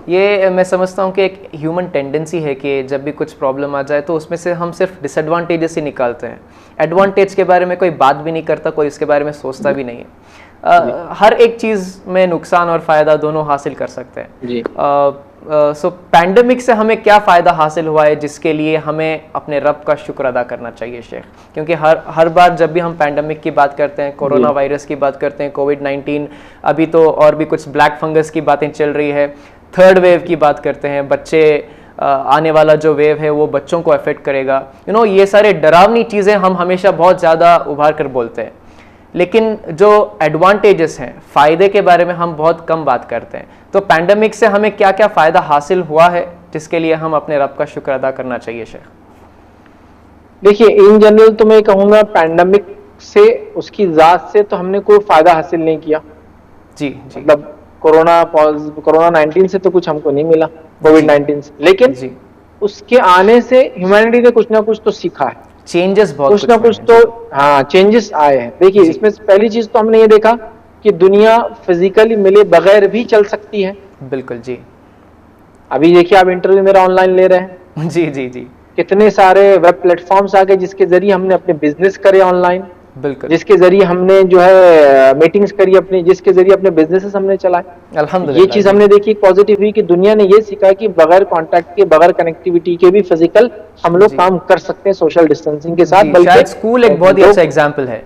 B: ये मैं समझता हूँ कि एक ह्यूमन टेंडेंसी है कि जब भी कुछ प्रॉब्लम आ जाए तो उसमें से हम सिर्फ डिसएडवांटेजेस ही निकालते हैं, एडवांटेज के बारे में कोई बात भी नहीं करता, कोई इसके बारे में सोचता भी नहीं है। हर एक चीज़ में नुकसान और फ़ायदा दोनों हासिल कर सकते हैं। सो पैंडमिक से हमें क्या फ़ायदा हासिल हुआ है जिसके लिए हमें अपने रब का शुक्र अदा करना चाहिए शेख? क्योंकि हर बार जब भी हम पैंडमिक की बात करते हैं, कोरोना वायरस की बात करते हैं, कोविड-19, अभी तो और भी कुछ ब्लैक फंगस की बातें चल रही है, थर्ड वेव की बात करते हैं, बच्चे आने वाला जो वेव है वो बच्चों को अफेक्ट करेगा, ये सारे डरावनी चीज़ें हम हमेशा बहुत ज़्यादा उभार कर बोलते हैं, लेकिन जो एडवांटेजेस हैं, फ़ायदे के बारे में हम बहुत कम बात करते हैं। तो पैंडमिक से हमें क्या क्या फ़ायदा हासिल हुआ है जिसके लिए हम अपने रब का शुक्र अदा करना चाहिए शेख? देखिए,
A: इन जनरल तो मैं कहूँगा पैंडमिक से, उसकी ज़ात से तो हमने कोई फ़ायदा हासिल नहीं किया।
B: जी,
A: मतलब कोरोना 19 से तो कुछ हमको नहीं मिला, कोविड-19 से, लेकिन उसके आने से ह्यूमैनिटी ने कुछ ना कुछ तो सीखा है,
B: चेंजेस बहुत
A: कुछ ना कुछ तो चेंजेस आए हैं। देखिए, इसमें पहली चीज तो हमने ये देखा कि दुनिया फिजिकली मिले बगैर भी चल सकती है।
B: बिल्कुल जी।
A: अभी देखिए, आप इंटरव्यू मेरा ऑनलाइन ले रहे हैं।
B: जी।
A: कितने सारे वेब प्लेटफॉर्म्स आ गए जिसके जरिए हमने अपने बिजनेस करे ऑनलाइन,
B: बिल्कुल,
A: जिसके जरिए हमने जो है मीटिंग्स करी अपनी, जिसके जरिए अपने बिजनेसेस हमने चलाए।
B: अल्हम्दुलिल्लाह।
A: ये चीज हमने देखी पॉजिटिव हुई कि दुनिया ने ये सीखा कि बगैर कांटेक्ट के, बगैर कनेक्टिविटी के भी फिजिकल हम लोग काम कर सकते हैं सोशल डिस्टेंसिंग के साथ।
B: बल्कि स्कूल एक बहुत ही अच्छा एग्जांपल है।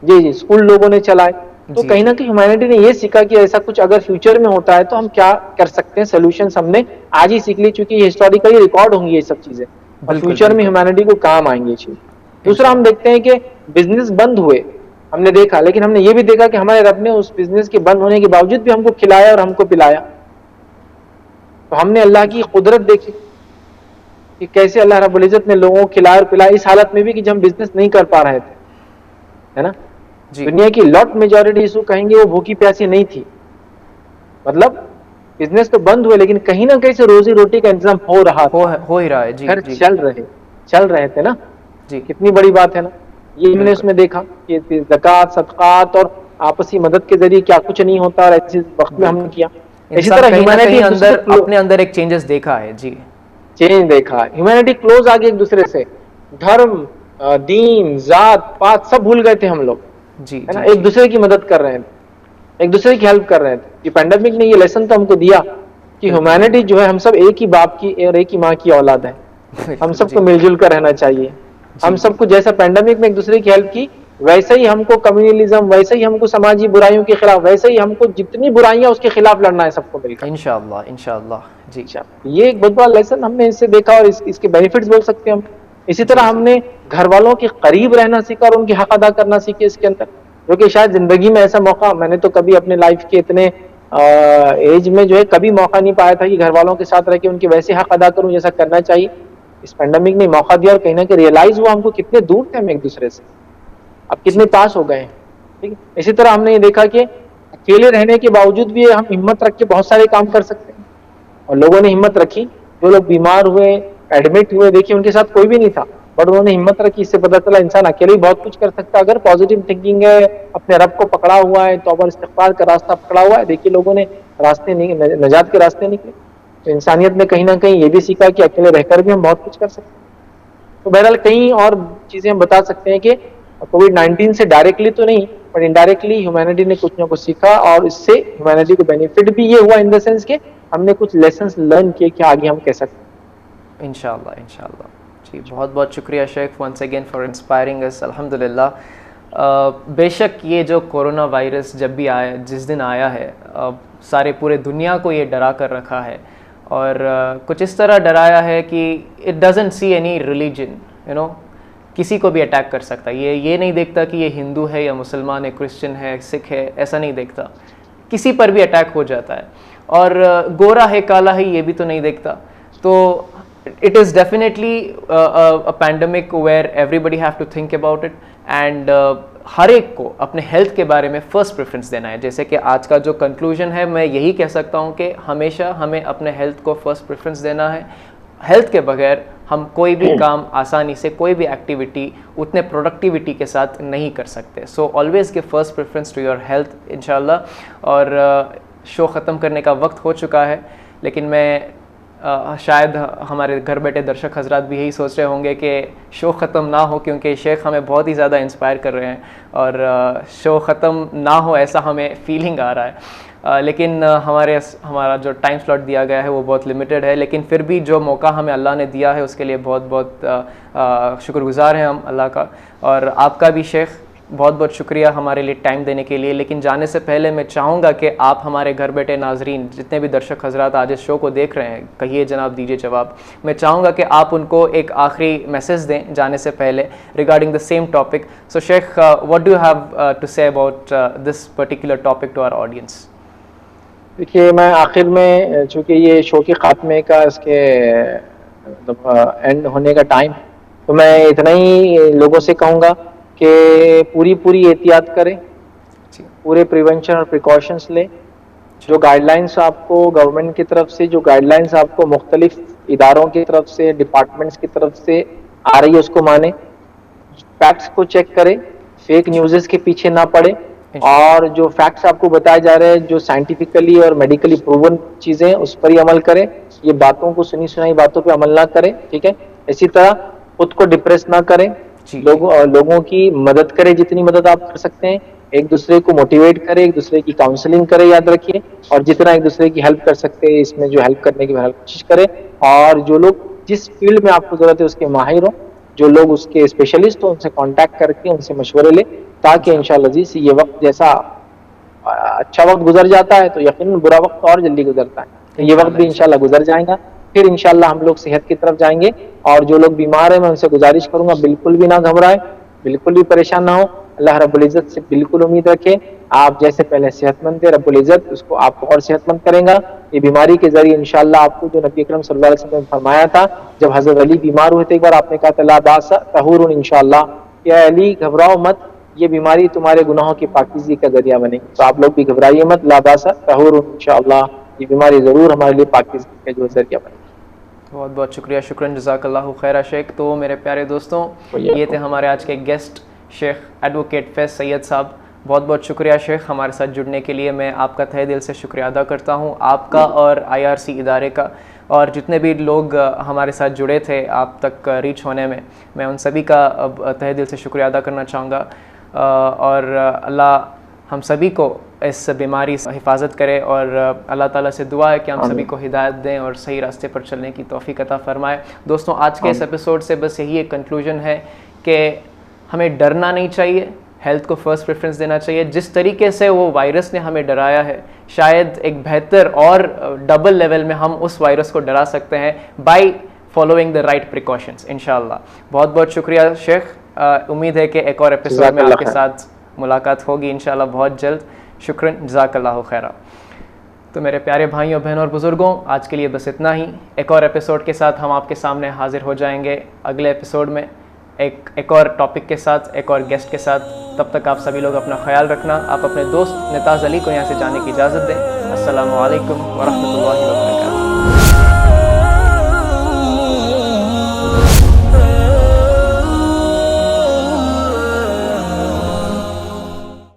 A: जी, स्कूल लोगों ने चलाए। तो कहीं ना कहीं ह्यूमैनिटी ने ये सीखा कि ऐसा कुछ अगर फ्यूचर में होता है तो हम क्या कर सकते हैं, सोल्यूशंस हमने आज ही सीख ली, चूंकि हिस्टोरिकली रिकॉर्ड होंगी ये सब चीजें और फ्यूचर में ह्यूमैनिटी को काम आएंगे ये चीज। दूसरा, हम देखते हैं कि बिजनेस बंद हुए, हमने देखा, लेकिन हमने ये भी देखा कि हमारे रब ने उस बिजनेस के बंद होने के बावजूद भी हमको खिलाया और हमको पिलाया। तो हमने अल्लाह की कुदरत देखी कि कैसे अल्लाह रब्बुल इज्जत ने लोगों को खिलाया और पिलाया, इस हालत में भी कि जब हम बिजनेस नहीं कर पा रहे थे, है ना। दुनिया की लॉट मेजॉरिटी इसको कहेंगे वो भूखी प्यासी नहीं थी, मतलब बिजनेस तो बंद हुए लेकिन कहीं ना कहीं से रोजी रोटी का इंतजाम हो रहा था,
B: हो ही रहा है जी,
A: घर चल रहे थे ना
B: जी।
A: कितनी बड़ी बात है ना। ये हमने उसमें देखा कि ज़कात, सदकात और आपसी मदद के जरिए क्या कुछ नहीं होता, और ऐसे वक्त में हमने किया। इसी तरह ह्यूमैनिटी
B: अपने अंदर एक चेंजेस देखा है जी,
A: चेंज देखा। ह्यूमैनिटी क्लोज आ गई एक दूसरे से, धर्म, दीन, जात पात सब भूल गए थे हम लोग जी, है ना। एक दूसरे की मदद कर रहे थे, एक दूसरे की हेल्प कर रहे थे। ये पैंडेमिक ने ये लेसन तो हमको दिया कि ह्यूमैनिटी जो है, हम सब एक ही बाप की और एक ही माँ की औलाद है, हम सबको मिलजुल कर रहना चाहिए। हम सबको जैसा पैंडेमिक में एक दूसरे की हेल्प की, वैसे ही हमको कम्युनलिज्म, वैसे ही हमको समाजी बुराइयों के खिलाफ, वैसे ही हमको जितनी बुराइयां उसके खिलाफ लड़ना है सबको मिलकर,
B: इंशाअल्लाह जी।
A: ये एक बहुत बड़ा लेसन हमने इससे देखा और इसके बेनिफिट्स बोल सकते हैं हम। इसी तरह हमने घर वालों के करीब रहना सीखा और उनकी हक अदा करना सीखे इसके अंदर, जो कि शायद जिंदगी में ऐसा मौका मैंने तो कभी अपने लाइफ के इतने एज में जो है कभी मौका नहीं पाया था कि घर वालों के साथ रह के उनके वैसे हक अदा करूं जैसा करना चाहिए। इस पैंडेमिक ने मौका दिया और कहीं ना कहीं रियलाइज हुआ हमको कितने दूर थे हम एक दूसरे से, अब कितने पास हो गए हैं। ठीक है, इसी तरह हमने ये देखा कि अकेले रहने के बावजूद भी हम हिम्मत रख के बहुत सारे काम कर सकते हैं, और लोगों ने हिम्मत रखी। जो लोग बीमार हुए, एडमिट हुए, देखिए उनके साथ कोई भी नहीं था, बट उन्होंने हिम्मत रखी। इससे पता चला इंसान अकेले ही बहुत कुछ कर सकता है अगर पॉजिटिव थिंकिंग है, अपने रब को पकड़ा हुआ है, तौबा इस्तिग़फ़ार का रास्ता पकड़ा हुआ है। देखिए लोगों ने रास्ते नजात के रास्ते निकले। तो इंसानियत ने कहीं ना कहीं ये भी सीखा कि अकेले रहकर भी हम बहुत कुछ कर सकते हैं। तो बहरहाल कई और चीजें हम बता सकते हैं कि कोविड-19 से डायरेक्टली तो नहीं, बट इनडायरेक्टली ह्यूमैनिटी ने कुछ ना कुछ सीखा, और इससे ह्यूमैनिटी को बेनिफिट भी ये हुआ इन द सेंस के हमने कुछ लेसन्स लर्न किए कि आगे हम कैसे सकते हैं।
B: इंशाअल्लाह जी। बहुत बहुत शुक्रिया शेख once again for inspiring us. अल्हम्दुलिल्लाह। बेशक ये जो कोरोना वायरस जब भी आया, जिस दिन आया है, सारे पूरे दुनिया को ये डरा कर रखा है, और कुछ इस तरह डराया है कि it doesn't see any religion, किसी को भी अटैक कर सकता है। ये नहीं देखता कि ये हिंदू है या मुसलमान है, क्रिश्चियन है, सिख है, ऐसा नहीं देखता, किसी पर भी अटैक हो जाता है। और गोरा है, काला है, ये भी तो नहीं देखता। तो it is definitely a pandemic where everybody have to think about it, and हर एक को अपने हेल्थ के बारे में फर्स्ट प्रेफरेंस देना है। जैसे कि आज का जो कंक्लूजन है, मैं यही कह सकता हूँ कि हमेशा हमें अपने हेल्थ को फर्स्ट प्रेफरेंस देना है। हेल्थ के बगैर हम कोई भी काम आसानी से, कोई भी एक्टिविटी उतने प्रोडक्टिविटी के साथ नहीं कर सकते। So always give first preference to your health इंशाल्लाह। और शो ख़त्म करने का वक्त हो चुका है, लेकिन मैं शायद हमारे घर बैठे दर्शक हजरात भी यही सोच रहे होंगे कि शो ख़त्म ना हो, क्योंकि शेख हमें बहुत ही ज़्यादा इंस्पायर कर रहे हैं, और शो ख़त्म ना हो ऐसा हमें फीलिंग आ रहा है। लेकिन हमारा जो टाइम स्लॉट दिया गया है वो बहुत लिमिटेड है, लेकिन फिर भी जो मौका हमें अल्लाह ने दिया है उसके लिए बहुत बहुत शुक्रगुजार हैं हम अल्लाह का, और आपका भी शेख बहुत बहुत शुक्रिया हमारे लिए टाइम देने के लिए। लेकिन जाने से पहले मैं चाहूँगा कि आप हमारे घर बैठे नाजरीन जितने भी दर्शक हजरात आज इस शो को देख रहे हैं, कहिए जनाब, दीजिए जवाब। मैं चाहूँगा कि आप उनको एक आखिरी मैसेज दें जाने से पहले regarding the same topic. So शेख, what do you have to say about this particular topic to our audience?
A: देखिए, मैं आखिर में, चूँकि ये शो के खात्मे का इसके मतलब एंड होने का टाइम, तो मैं इतना ही लोगों से कहूँगा कि पूरी एहतियात करें, पूरे प्रिवेंशन और प्रिकॉशंस लें। जो गाइडलाइंस आपको गवर्नमेंट की तरफ से, जो गाइडलाइंस आपको मुख्तलिफ इदारों की तरफ से, डिपार्टमेंट्स की तरफ से आ रही है, उसको माने, फैक्ट्स को चेक करें, फेक न्यूज़ के पीछे ना पड़े, और जो फैक्ट्स आपको बताए जा रहे हैं, जो साइंटिफिकली और मेडिकली प्रूवन चीज़ें, उस पर ही अमल करें। ये बातों को, सुनी सुनाई बातों पे अमल ना करें, ठीक है। इसी तरह खुद को डिप्रेस ना करें, लोगों की मदद करें जितनी मदद आप कर सकते हैं, एक दूसरे को मोटिवेट करें, एक दूसरे की काउंसलिंग करें, याद रखिए, और जितना एक दूसरे की हेल्प कर सकते हैं इसमें जो हेल्प करने की कोशिश करें। और जो लोग जिस फील्ड में आपको जरूरत है उसके माहिर हो, जो लोग उसके स्पेशलिस्ट हो, उनसे कांटेक्ट करके उनसे मशवरे ले, ताकि इंशाल्लाह जी से ये वक्त जैसा अच्छा वक्त गुजर जाता है तो यकीनन बुरा वक्त और जल्दी गुजरता है, तो ये वक्त भी इंशाल्लाह गुजर जाएगा। फिर इंशाल्लाह हम लोग सेहत की तरफ जाएंगे। और जो लोग बीमार हैं, मैं उनसे गुजारिश करूंगा बिल्कुल भी ना घबराएं, बिल्कुल भी परेशान ना हो, अल्लाह रब्बुल इज्जत से बिल्कुल उम्मीद रखें। आप जैसे पहले सेहतमंद थे, रब्बुल इज्जत उसको आपको और सेहतमंद करेगा। ये बीमारी के जरिए इंशाल्लाह आपको जो नबी अकरम सल्लल्लाहु अलैहि वसल्लम ने फरमाया था, जब हजरत अली बीमार हुए थे, एक बार आपने कहा था ला बासा तहूरुन इंशाल्लाह, या अली घबराओ मत, ये बीमारी तुम्हारे गुनाहों की पाकीज़गी का जरिया बनेगी। तो आप लोग भी घबराइए मत, ला बासा तहूरुन इंशाल्लाह, ये बीमारी जरूर हमारे लिए पाकीज़गी का जो जरिया बनेगी।
B: बहुत बहुत शुक्रिया, शुक्रन, जज़ाकल्लाहु खैरा शेख। तो मेरे प्यारे दोस्तों, ये थे हमारे आज के गेस्ट शेख एडवोकेट फैज़ सैयद साहब। बहुत बहुत शुक्रिया शेख हमारे साथ जुड़ने के लिए। मैं आपका तहे दिल से शुक्रिया अदा करता हूँ, आपका और IRC इदारे का, और जितने भी लोग हमारे साथ जुड़े थे आप तक रीच होने में, मैं उन सभी का तहे दिल से शुक्रिया अदा करना चाहूँगा। और अल्लाह हम सभी को इस बीमारी से हिफाजत करे, और अल्लाह ताला से दुआ है कि हम सभी को हिदायत दें और सही रास्ते पर चलने की तौफीक अता फरमाए। दोस्तों, आज के इस एपिसोड से बस यही एक कंक्लूजन है कि हमें डरना नहीं चाहिए, हेल्थ को फर्स्ट प्रेफरेंस देना चाहिए। जिस तरीके से वो वायरस ने हमें डराया है, शायद एक बेहतर और डबल लेवल में हम उस वायरस को डरा सकते हैं by following the right precautions इंशाल्लाह। बहुत बहुत शुक्रिया शेख। उम्मीद है कि एक और एपिसोड में आपके साथ मुलाकात होगी इंशाल्लाह बहुत जल्द। शुक्रन, जज़ाकल्लाहु खैरा। तो मेरे प्यारे भाइयों, बहनों और बुज़ुर्गों, आज के लिए बस इतना ही। एक और एपिसोड के साथ हम आपके सामने हाजिर हो जाएंगे अगले एपिसोड में, एक और टॉपिक के साथ, एक और गेस्ट के साथ। तब तक आप सभी लोग अपना ख्याल रखना। आप अपने दोस्त निताज़ अली को यहाँ से जाने की इजाज़त दें। अस्सलामु अलैकुम व रहमतुल्लाहि व बरकातुहू।